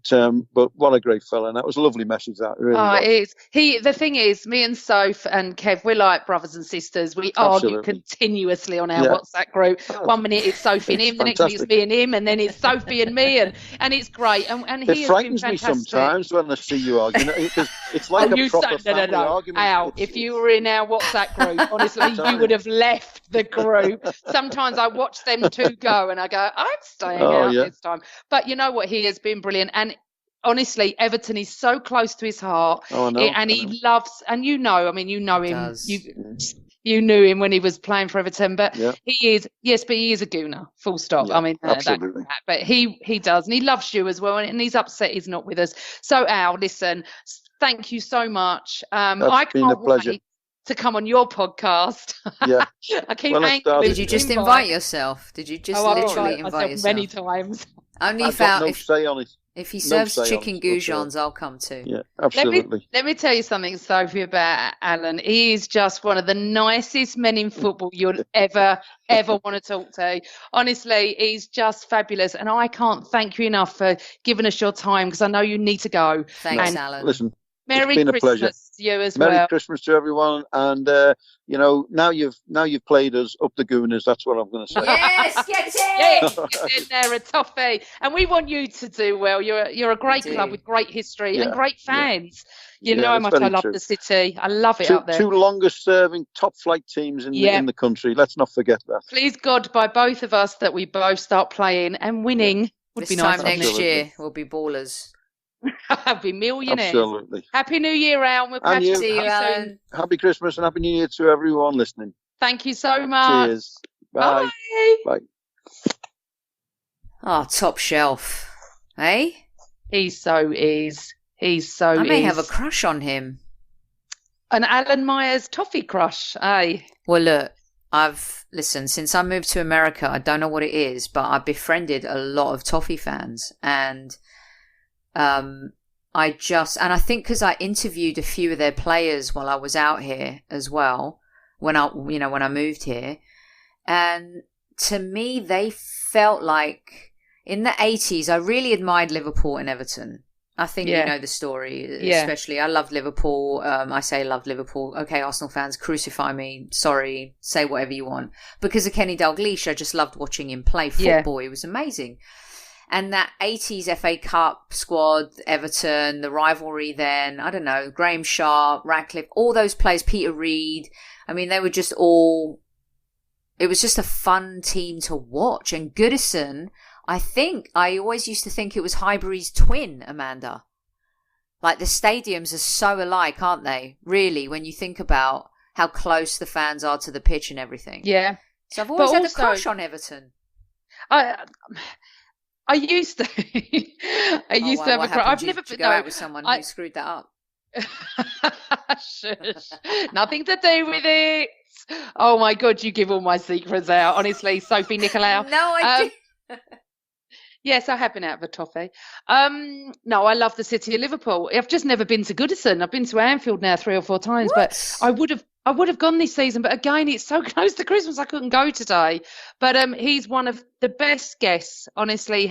what a great fella, and that was a lovely message. That really was. It is. The thing is, me and Soph and Kev, we're like brothers and sisters. We argue continuously on our WhatsApp group. 1 minute it's Sophie and him, the next minute it's me and him, and then it's Sophie and me, and it's great. And he it frightens me sometimes when I see you arguing. It's like a proper family argument. Al, if you were in our WhatsApp group, honestly, you would have left the group. Sometimes I watch them two go, and I go, I'm staying out this time. But you know what? He has been brilliant, and honestly, Everton is so close to his heart, and he loves. And you know, I mean, you know him. You knew him when he was playing for Everton, but Yeah. he is a Gooner, full stop. Yeah, I mean, absolutely. but he does, and he loves you as well, and he's upset he's not with us. So, Al, listen, thank you so much. I That's been a can't pleasure. wait to come on your podcast. Yeah. I keep Well, let's start Did you just invite yourself? Did you just I've literally invited invite myself yourself? many times. Only I've got found no say on it. if he no serves say on chicken it whatsoever. goujons, I'll come too. Yeah, absolutely. Let me tell you something, Sophie, about Alan. He is just one of the nicest men in football you'll ever want to talk to. Honestly, he's just fabulous. And I can't thank you enough for giving us your time, because I know you need to go. Thanks, And Alan. Listen, Merry been a Christmas pleasure. to you as Merry well. Christmas to everyone, and now you've played us up the Gooners. That's what I'm going to say. Yes, get in! Yes, get in there, a Toffee. And we want you to do well. You're a great club with great history and great fans. You know how that's much I very love true. the city. I love it Two, up there. two longest serving top flight teams in the country. Let's not forget that. Please God, by both of us, that we both start playing and winning would This be nice. time next Absolutely. year, we'll be ballers. I'll be millionaires. Absolutely. Happy New Year, Al. We'll catch See you, soon. Alan. Happy Christmas and Happy New Year to everyone listening. Thank you so much. Cheers. Bye. Bye. Oh, top shelf. Eh? He so is. He's so I may is. have a crush on him. An Alan Myers toffee crush, eh? Well, look, listen, since I moved to America, I don't know what it is, but I befriended a lot of Toffee fans. And I think because I interviewed a few of their players while I was out here as well, when I moved here. And to me, they felt like in the 80s, I really admired Liverpool and Everton. I think you know the story, especially. I love Liverpool. I say I love Liverpool. Okay, Arsenal fans, crucify me. Sorry, say whatever you want. Because of Kenny Dalglish, I just loved watching him play football. It was amazing. And that 80s FA Cup squad, Everton, the rivalry then, I don't know, Graham Sharp, Ratcliffe, all those players, Peter Reid. I mean, they were just all... It was just a fun team to watch. And Goodison... I always used to think it was Highbury's twin, Amanda. Like, the stadiums are so alike, aren't they? Really, when you think about how close the fans are to the pitch and everything. Yeah. So I've always had a crush on Everton. I used to. I used to have a crush. I've never been out with someone who screwed that up. Shush. Nothing to do with it. Oh my God, you give all my secrets out. Honestly, Sophie Nicolau. No, I didn't. Yes, I have been out of a toffee. No, I love the city of Liverpool. I've just never been to Goodison. I've been to Anfield now 3 or 4 times, but I would have gone this season. But again, it's so close to Christmas, I couldn't go today. But he's one of the best guests. Honestly,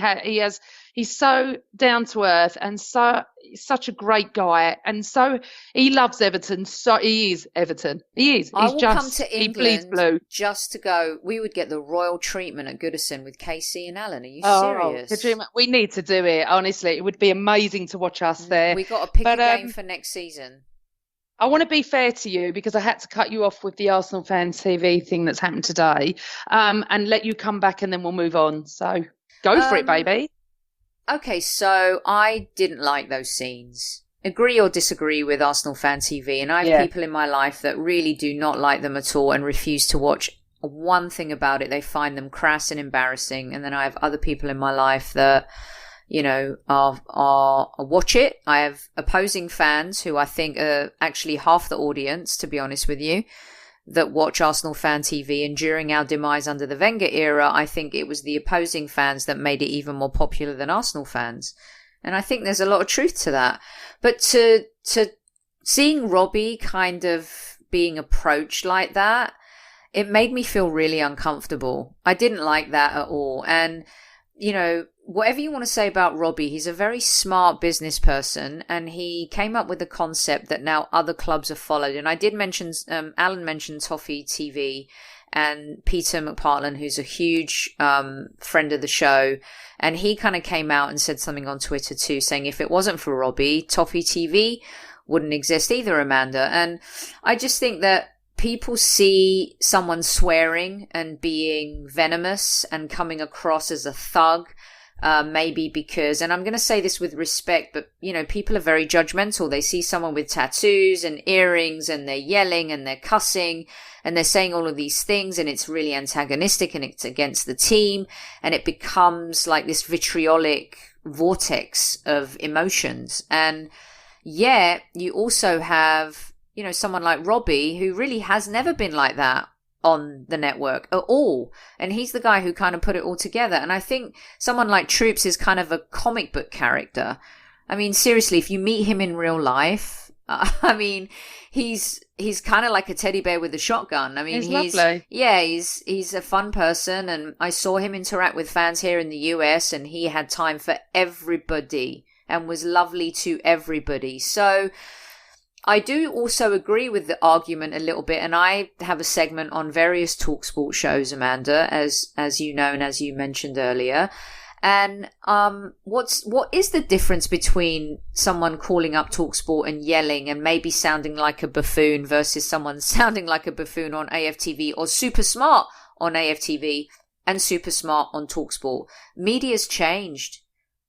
he's so down to earth and such a great guy, and so he loves Everton. So he is Everton. He is. I will just, come to England he bleeds blue. just to go. We would get the royal treatment at Goodison with KC and Alan. Are you serious? We need to do it. Honestly, it would be amazing to watch us there. We got to pick a game for next season. I want to be fair to you because I had to cut you off with the Arsenal fan TV thing that's happened today, and let you come back, and then we'll move on. So go for it, baby. Okay, so I didn't like those scenes. Agree or disagree with Arsenal fan TV, and I have people in my life that really do not like them at all and refuse to watch one thing about it. They find them crass and embarrassing, and then I have other people in my life that, you know, are watch it. I have opposing fans who I think are actually half the audience, to be honest with you, that watch Arsenal fan TV. And during our demise under the Wenger era, I think it was the opposing fans that made it even more popular than Arsenal fans. And I think there's a lot of truth to that. But to seeing Robbie kind of being approached like that, it made me feel really uncomfortable. I didn't like that at all. And, you know, whatever you want to say about Robbie, he's a very smart business person, and he came up with a concept that now other clubs have followed. And I did mention, Alan mentioned Toffee TV, and Peter McPartland, who's a huge friend of the show, and he kind of came out and said something on Twitter too, saying if it wasn't for Robbie, Toffee TV wouldn't exist either, Amanda. And I just think that people see someone swearing and being venomous and coming across as a thug Maybe because, and I'm going to say this with respect, but, you know, people are very judgmental. They see someone with tattoos and earrings and they're yelling and they're cussing and they're saying all of these things, and it's really antagonistic and it's against the team, and it becomes like this vitriolic vortex of emotions. And yeah, you also have, you know, someone like Robbie, who really has never been like that on the network at all. And he's the guy who kind of put it all together. And I think someone like Troops is kind of a comic book character. I mean, seriously, if you meet him in real life, I mean, he's kind of like a teddy bear with a shotgun. I mean, he's lovely. Yeah, he's a fun person. And I saw him interact with fans here in the US, and he had time for everybody and was lovely to everybody. So I do also agree with the argument a little bit, and I have a segment on various TalkSport shows, Amanda, as you know and as you mentioned earlier. And what is the difference between someone calling up TalkSport and yelling and maybe sounding like a buffoon versus someone sounding like a buffoon on AFTV, or super smart on AFTV and super smart on TalkSport? Media's changed.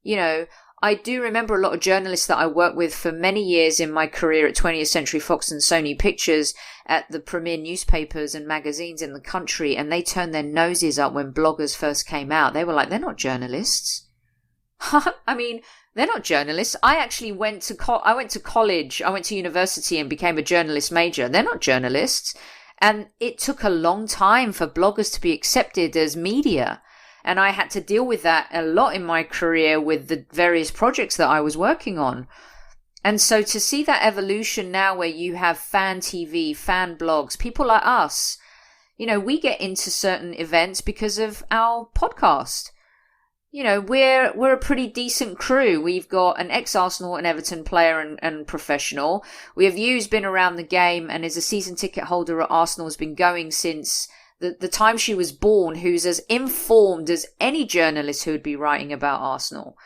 You know, I do remember a lot of journalists that I worked with for many years in my career at 20th Century Fox and Sony Pictures at the premier newspapers and magazines in the country, and they turned their noses up when bloggers first came out. They were like, they're not journalists. I mean, they're not journalists. I actually went to college, I went to university and became a journalist major. They're not journalists. And it took a long time for bloggers to be accepted as media. And I had to deal with that a lot in my career with the various projects that I was working on. And so to see that evolution now where you have fan TV, fan blogs, people like us, you know, we get into certain events because of our podcast. You know, we're a pretty decent crew. We've got an ex-Arsenal and Everton player and professional. We have Hughes been around the game and is a season ticket holder at Arsenal, has been going since the time she was born, who's as informed as any journalist who would be writing about Arsenal.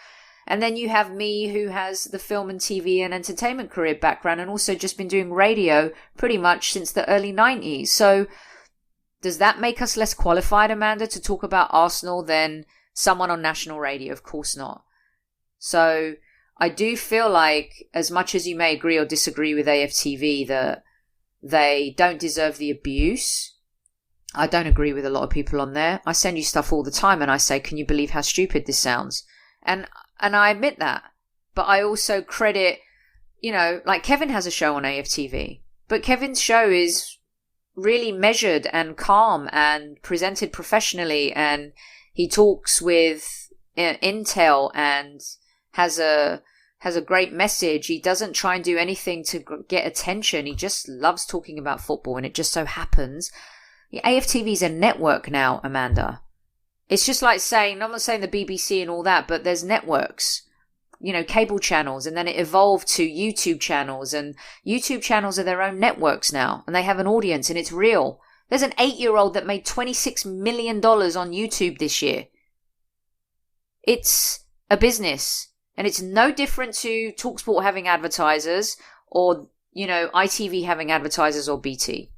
And then you have me, who has the film and TV and entertainment career background and also just been doing radio pretty much since the early 90s. So does that make us less qualified, Amanda, to talk about Arsenal than someone on national radio? Of course not. So I do feel like, as much as you may agree or disagree with AFTV that they don't deserve the abuse, I don't agree with a lot of people on there. I send you stuff all the time and I say, can you believe how stupid this sounds? And I admit that. But I also credit, you know, like Kevin has a show on AFTV. But Kevin's show is really measured and calm and presented professionally. And he talks with intel and has a great message. He doesn't try and do anything to get attention. He just loves talking about football. And it just so happens AFTV is a network now, Amanda. It's just like saying, I'm not saying the BBC and all that, but there's networks, you know, cable channels, and then it evolved to YouTube channels, and YouTube channels are their own networks now, and they have an audience, and it's real. There's an 8-year-old that made $26 million on YouTube this year. It's a business, and it's no different to TalkSport having advertisers or, you know, ITV having advertisers or BT.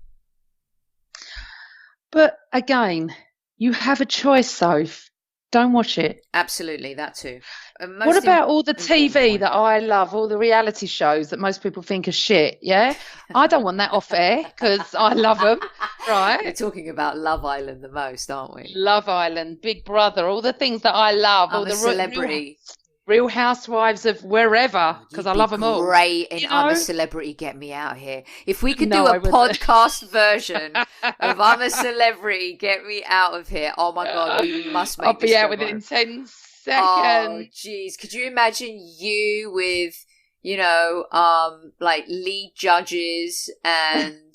But again, you have a choice, Soph. Don't watch it. Absolutely, that too. What about all the TV that I love, all the reality shows that most people think are shit, yeah? I don't want that off air because I love them, right? You're talking about Love Island the most, aren't we? Love Island, Big Brother, all the things that I love. I'm all a the celebrity. Real Housewives of wherever, because I love them all. Great in I'm a Celebrity, get me out of here. If we could do a podcast version of I'm a Celebrity, get me out of here. Oh my God, we must make I'll be out within 10 seconds. Oh, jeez. Could you imagine you with, you know, like lead judges and,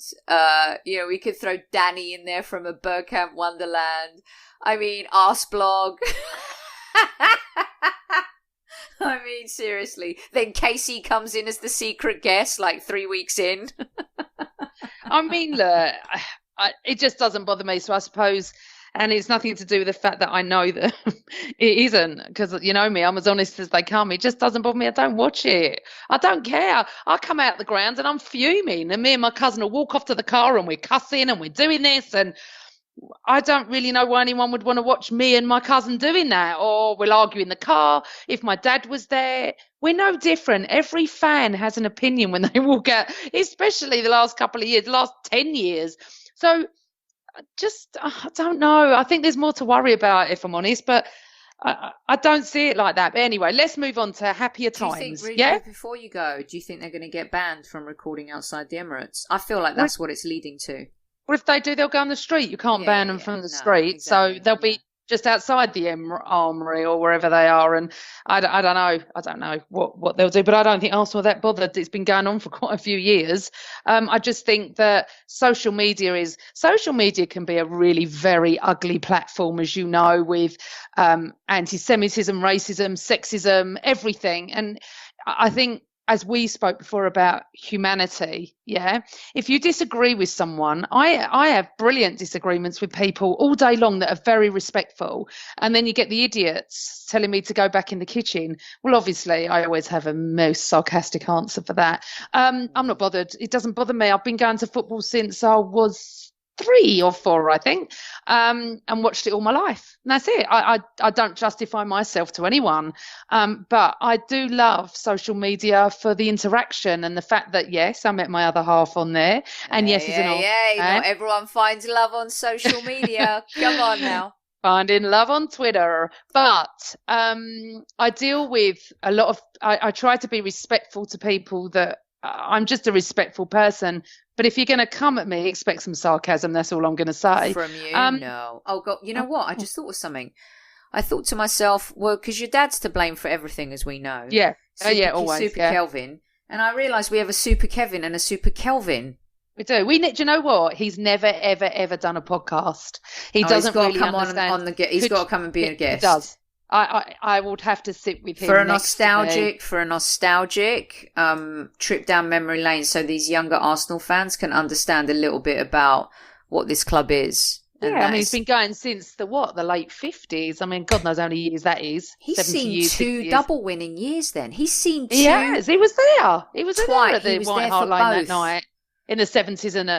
you know, we could throw Danny in there from a Burkamp Wonderland. I mean, Arsblog. I mean, seriously. Then Casey comes in as the secret guest, like 3 weeks in. I mean, look, it just doesn't bother me. So I suppose, and it's nothing to do with the fact that I know that it isn't, because you know me, I'm as honest as they come. It just doesn't bother me. I don't watch it. I don't care. I come out the grounds and I'm fuming, and me and my cousin will walk off to the car and we're cussing and we're doing this, and I don't really know why anyone would want to watch me and my cousin doing that, or we'll argue in the car. If my dad was there, we're no different. Every fan has an opinion when they walk out, especially the last couple of years, the last 10 years. So I don't know. I think there's more to worry about, if I'm honest, but I don't see it like that. But anyway, let's move on to happier times. Do you think, yeah? before you go, do you think they're going to get banned from recording outside the Emirates? I feel like that's what it's leading to. Well, if they do, they'll go on the street. You can't ban them from the street. Exactly, so they'll be just outside the Armoury or wherever they are. And I don't know. I don't know what they'll do. But I don't think Arsenal are that bothered. It's been going on for quite a few years. I just think that social media can be a really very ugly platform, as you know, with anti-Semitism, racism, sexism, everything. And I think, as we spoke before about humanity, if you disagree with someone, I have brilliant disagreements with people all day long that are very respectful, and then you get the idiots telling me to go back in the kitchen. Well, obviously, I always have a most sarcastic answer for that. I'm not bothered. It doesn't bother me. I've been going to football since I was 3 or 4, I think, and watched it all my life. And that's it. I don't justify myself to anyone, but I do love social media for the interaction and the fact that, yes, I met my other half on there. And yes, he's an old man. Not everyone finds love on social media. Come on now. Finding love on Twitter. But I deal with a lot of, I try to be respectful to people that I'm just a respectful person. But if you're going to come at me, expect some sarcasm. That's all I'm going to say. From you? No. Oh, God. You know what? I just thought of something. I thought to myself, well, because your dad's to blame for everything, as we know. Yeah. Always. Super Kelvin. And I realised we have a Super Kevin and a Super Kelvin. We do. Do you know what? He's never, ever, ever done a podcast. He doesn't really understand. He's got to come and be a guest. He does. I would have to sit with him for a nostalgic trip down memory lane, so these younger Arsenal fans can understand a little bit about what this club is. Yeah, I mean, he's been going since the late 50s. I mean, God knows how many years that is. He's seen 2 double winning years. Then he's seen 2. He has. He was there. He was there at the White Hart Lane that night in the 70s. And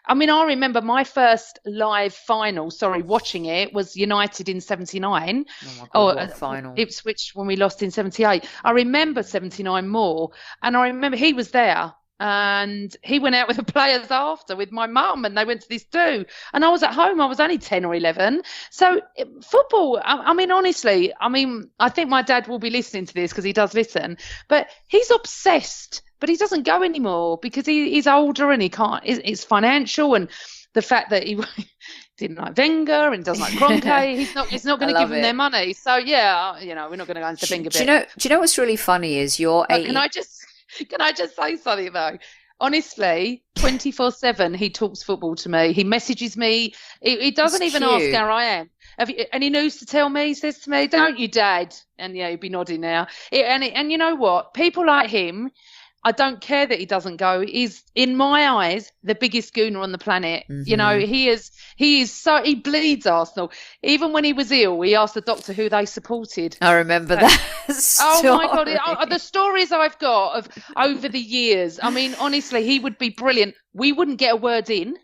I mean, I remember my first live final. Watching it was United in '79. Oh my God, what final! Ipswich when we lost in '78. I remember '79 more, and I remember he was there. And he went out with the players after with my mum, and they went to this do. And I was at home. I was only 10 or 11. So football, I mean, honestly, I think my dad will be listening to this because he does listen. But he's obsessed. But he doesn't go anymore because he's older and he can't. It's financial, and the fact that he didn't like Wenger and doesn't like Kroenke, he's not going to give them their money. So yeah, we're not going to go into the Wenger bit. Do you know what's really funny is you're 80. Can I just say something though? Honestly, 24/7 he talks football to me. He messages me. He doesn't even ask how I am. And he knows to tell me. He says to me, "Don't you, Dad?" And he'd be nodding now. And you know what? People like him, I don't care that he doesn't go. He's, in my eyes, the biggest gooner on the planet. Mm-hmm. He bleeds Arsenal. Even when he was ill, he asked the doctor who they supported. I remember that. Oh my God. The stories I've got of over the years. I mean, honestly, he would be brilliant. We wouldn't get a word in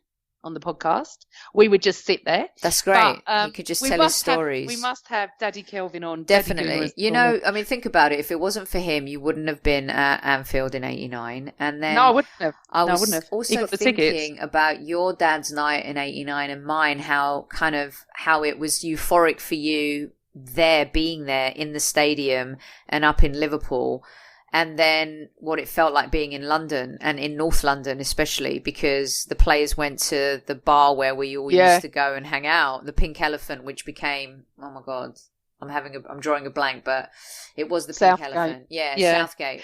on the podcast. We would just sit there. That's great. He could just tell his stories. We must have Daddy Kelvin on. Definitely. I mean, think about it. If it wasn't for him, you wouldn't have been at Anfield in '89. And then no, I wouldn't have. I was also thinking about your dad's night in '89 and mine. How it was euphoric for you being there in the stadium and up in Liverpool. And then what it felt like being in London and in North London, especially because the players went to the bar where we all used to go and hang out, the Pink Elephant, which became, oh my God, I'm drawing a blank, but it was the Southgate. Pink Elephant. Yeah, Southgate.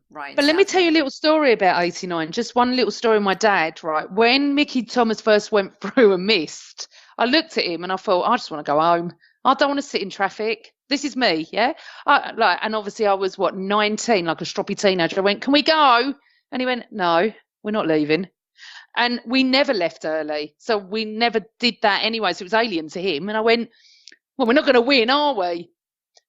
Right. But let me tell you a little story about '89. Just one little story. My dad, right, when Mickey Thomas first went through and missed, I looked at him and I thought, I just want to go home. I don't want to sit in traffic. This is me, yeah? And obviously I was, 19, like a stroppy teenager. I went, can we go? And he went, no, we're not leaving. And we never left early. So we never did that anyway. So it was alien to him. And I went, well, we're not going to win, are we?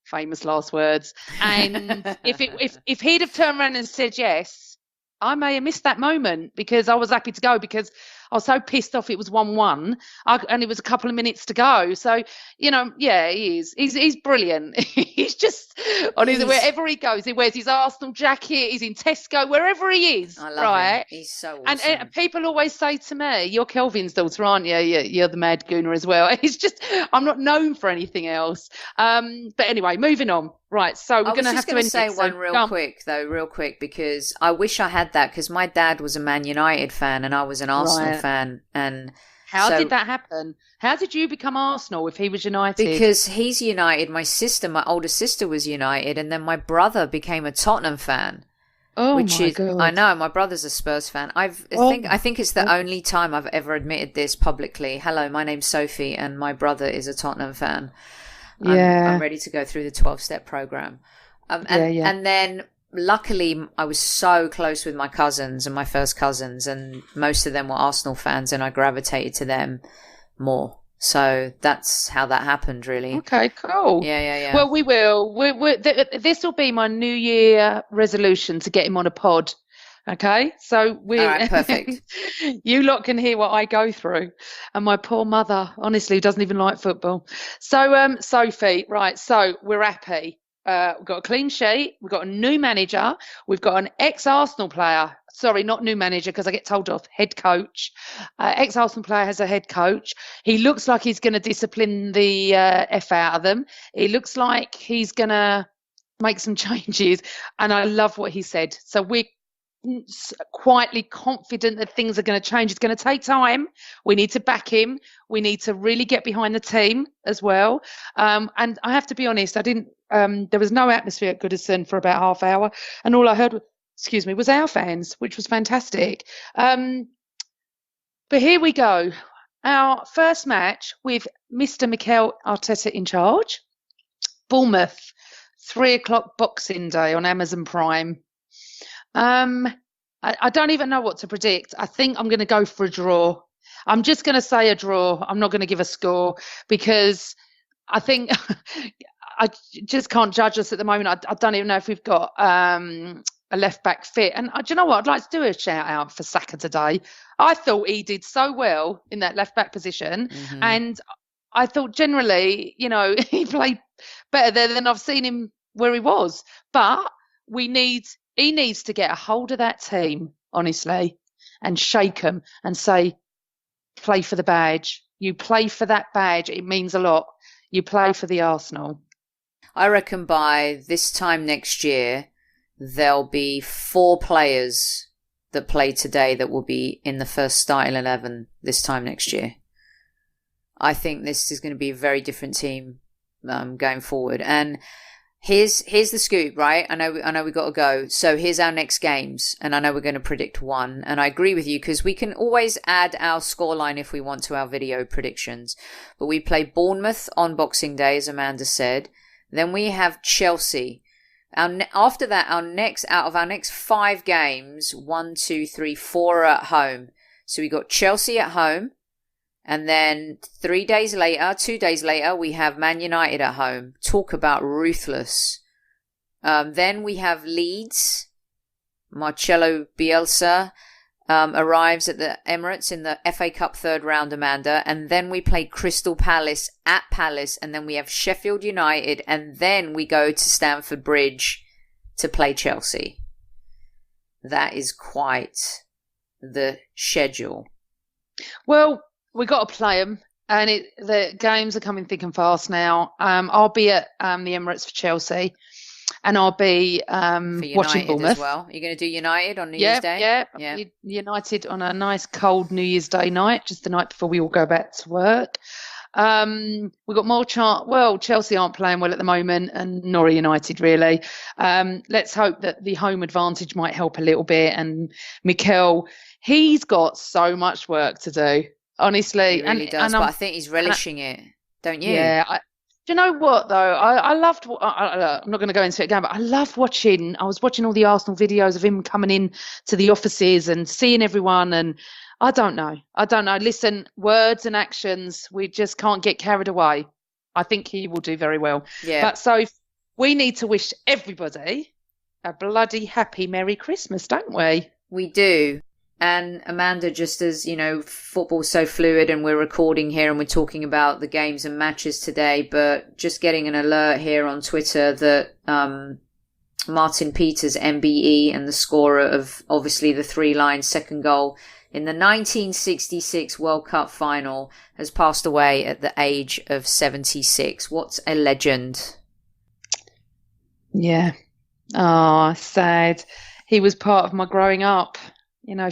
Famous last words. And if he'd have turned around and said yes, I may have missed that moment because I was happy to go because I was so pissed off it was 1-1 and it was a couple of minutes to go. So, yeah, he is. He's brilliant. He's just, wherever he goes, he wears his Arsenal jacket, he's in Tesco, wherever he is. I love him. He's so awesome. And people always say to me, you're Kelvin's daughter, aren't you? You're the mad Gooner as well. It's just, I'm not known for anything else. But anyway, moving on. Right, so we're going to have to say one real quick, because I wish I had that, because my dad was a Man United fan and I was an Arsenal fan. And how did that happen? How did you become Arsenal if he was United? Because he's United. My older sister was United, and then my brother became a Tottenham fan. Oh my God. I know, my brother's a Spurs fan. I think it's the only time I've ever admitted this publicly. Hello, my name's Sophie, and my brother is a Tottenham fan. I'm ready to go through the 12-step program. And then luckily I was so close with my cousins and my first cousins, and most of them were Arsenal fans, and I gravitated to them more. So that's how that happened, really. Okay, cool. Yeah. Well, we will. This will be my New Year resolution, to get him on a pod. Okay, so all right, perfect. You lot can hear what I go through, and my poor mother, honestly, doesn't even like football. So, Sophie, right? So we're happy. We've got a clean sheet. We've got a new manager. We've got an ex-Arsenal player. Sorry, not new manager, because I get told off. Head coach. Ex-Arsenal player has a head coach. He looks like he's going to discipline the F out of them. He looks like he's going to make some changes, and I love what he said. So we're quietly confident that things are going to change. It's going to take time. We need to back him. We need to really get behind the team as well. And I have to be honest, there was no atmosphere at Goodison for about half hour, and all I heard was our fans, which was fantastic. But here we go. Our first match with Mr. Mikel Arteta in charge. Bournemouth, 3:00 Boxing Day on Amazon Prime. I don't even know what to predict. I think I'm going to go for a draw. I'm just going to say a draw. I'm not going to give a score, because I think I just can't judge us at the moment. I don't even know if we've got a left back fit. And do you know what? I'd like to do a shout out for Saka today. I thought he did so well in that left back position. Mm-hmm. And I thought generally, he played better there than I've seen him where he was. But he needs to get a hold of that team, honestly, and shake them and say, play for the badge. You play for that badge. It means a lot. You play for the Arsenal. I reckon by this time next year, there'll be 4 players that played today that will be in the first starting 11 this time next year. I think this is going to be a very different team going forward. And here's the scoop, right? I know we got to go. So here's our next games, and I know we're going to predict one. And I agree with you, because we can always add our scoreline if we want to our video predictions. But we play Bournemouth on Boxing Day, as Amanda said. Then we have Chelsea. After that, out of our next 5 games, 1, 2, 3, 4 are at home. So we got Chelsea at home. And then 2 days later, we have Man United at home. Talk about ruthless. Then we have Leeds. Marcelo Bielsa arrives at the Emirates in the FA Cup 3rd round, Amanda. And then we play Crystal Palace at Palace. And then we have Sheffield United. And then we go to Stamford Bridge to play Chelsea. That is quite the schedule. Well, we got to play them, and the games are coming thick and fast now. I'll be at the Emirates for Chelsea, and I'll be watching Bournemouth as well. You're going to do United on New Year's Day? Yeah. United on a nice cold New Year's Day night, just the night before we all go back to work. We've got more chance. Well, Chelsea aren't playing well at the moment, and nor are United really. Let's hope that the home advantage might help a little bit. And Mikel, he's got so much work to do. Honestly, he really does, but I think he's relishing it, don't you? Yeah. Do you know what though? I loved. I'm not going to go into it again, but I love watching. I was watching all the Arsenal videos of him coming in to the offices and seeing everyone. And I don't know. Listen, words and actions, we just can't get carried away. I think he will do very well. Yeah. But so we need to wish everybody a bloody happy Merry Christmas, don't we? We do. And Amanda, just as, football's so fluid and we're recording here and we're talking about the games and matches today, but just getting an alert here on Twitter that Martin Peters, MBE, and the scorer of obviously the 3-line second goal in the 1966 World Cup final, has passed away at the age of 76. What a legend. Yeah. Oh, sad. He was part of my growing up,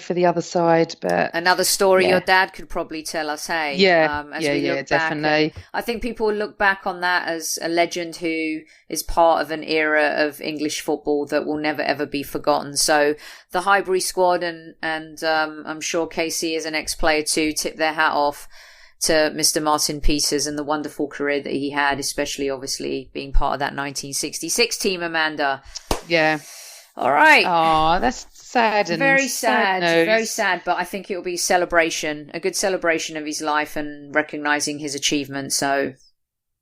for the other side. But another story your dad could probably tell us, hey? Yeah, as we look back, definitely. I think people will look back on that as a legend who is part of an era of English football that will never ever be forgotten. So the Highbury squad and I'm sure Casey, as an ex-player too, tip their hat off to Mr. Martin Peters and the wonderful career that he had, especially obviously being part of that 1966 team, Amanda. Yeah. All right. Oh, that's sad. And very sad. News. Very sad, but I think it will be a good celebration of his life and recognising his achievements. So,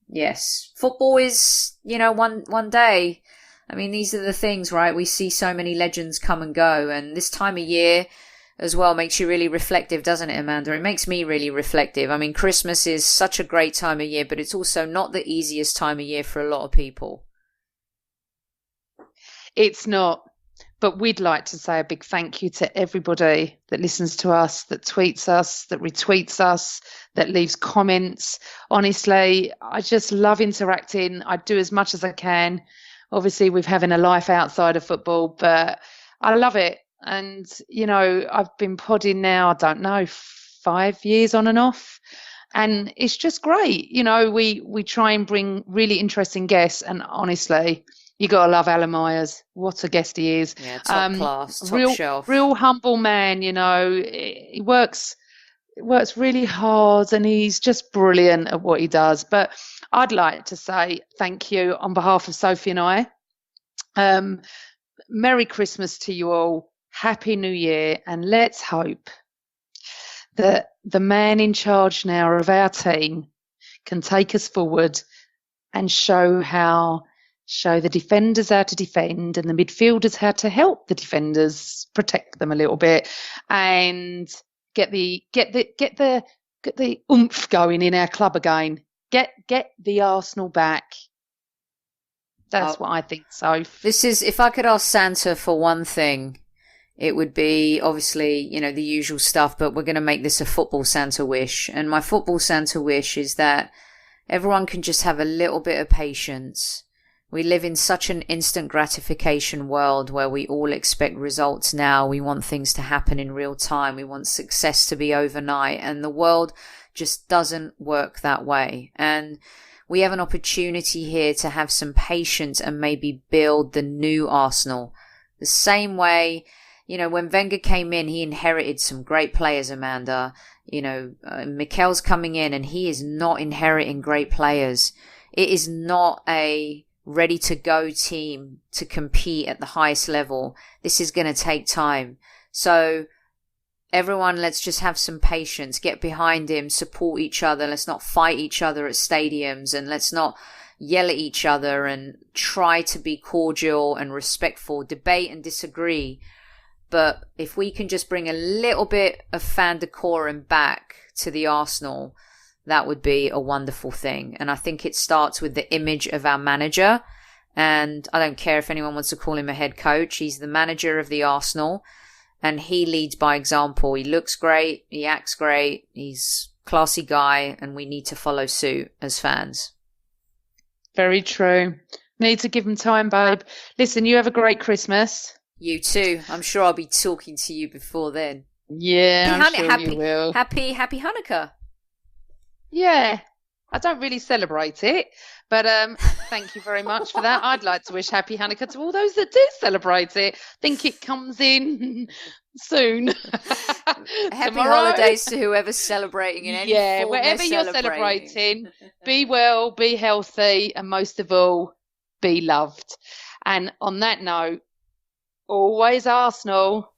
yes. Football is, one day. I mean, these are the things, right? We see so many legends come and go, and this time of year as well makes you really reflective, doesn't it, Amanda? It makes me really reflective. I mean, Christmas is such a great time of year, but it's also not the easiest time of year for a lot of people. It's not, but we'd like to say a big thank you to everybody that listens to us, that tweets us, that retweets us, that leaves comments. Honestly, I just love interacting. I do as much as I can. Obviously, we're having a life outside of football, but I love it. And, I've been podding now, I don't know, 5 years on and off. And it's just great. We try and bring really interesting guests. And honestly, you got to love Alan Myers. What a guest he is. Yeah, top class, top shelf. Real humble man, He works really hard and he's just brilliant at what he does. But I'd like to say thank you on behalf of Sophie and I. Merry Christmas to you all. Happy New Year. And let's hope that the man in charge now of our team can take us forward and show the defenders how to defend and the midfielders how to help the defenders, protect them a little bit, and get the oomph going in our club again. Get the Arsenal back. That's what I think, Soph. This is, if I could ask Santa for one thing, it would be obviously, the usual stuff, but we're going to make this a football Santa wish. And my football Santa wish is that everyone can just have a little bit of patience. We live in such an instant gratification world where we all expect results now. We want things to happen in real time. We want success to be overnight. And the world just doesn't work that way. And we have an opportunity here to have some patience and maybe build the new Arsenal. The same way, when Wenger came in, he inherited some great players, Amanda. Mikel's coming in and he is not inheriting great players. It is not a ready-to-go team to compete at the highest level. This is going to take time. So everyone, let's just have some patience, get behind him, support each other. Let's not fight each other at stadiums, and let's not yell at each other, and try to be cordial and respectful, debate and disagree. But if we can just bring a little bit of fan decorum back to the Arsenal, that would be a wonderful thing. And I think it starts with the image of our manager. And I don't care if anyone wants to call him a head coach. He's the manager of the Arsenal. And he leads by example. He looks great. He acts great. He's a classy guy. And we need to follow suit as fans. Very true. Need to give him time, babe. Listen, you have a great Christmas. You too. I'm sure I'll be talking to you before then. Yeah, I'm sure you will. Happy Hanukkah. Yeah, I don't really celebrate it, but thank you very much for that. I'd like to wish Happy Hanukkah to all those that do celebrate it. Think it comes in soon. Happy holidays to whoever's celebrating in any form wherever you're celebrating. Be well, be healthy, and most of all, be loved. And on that note, always Arsenal.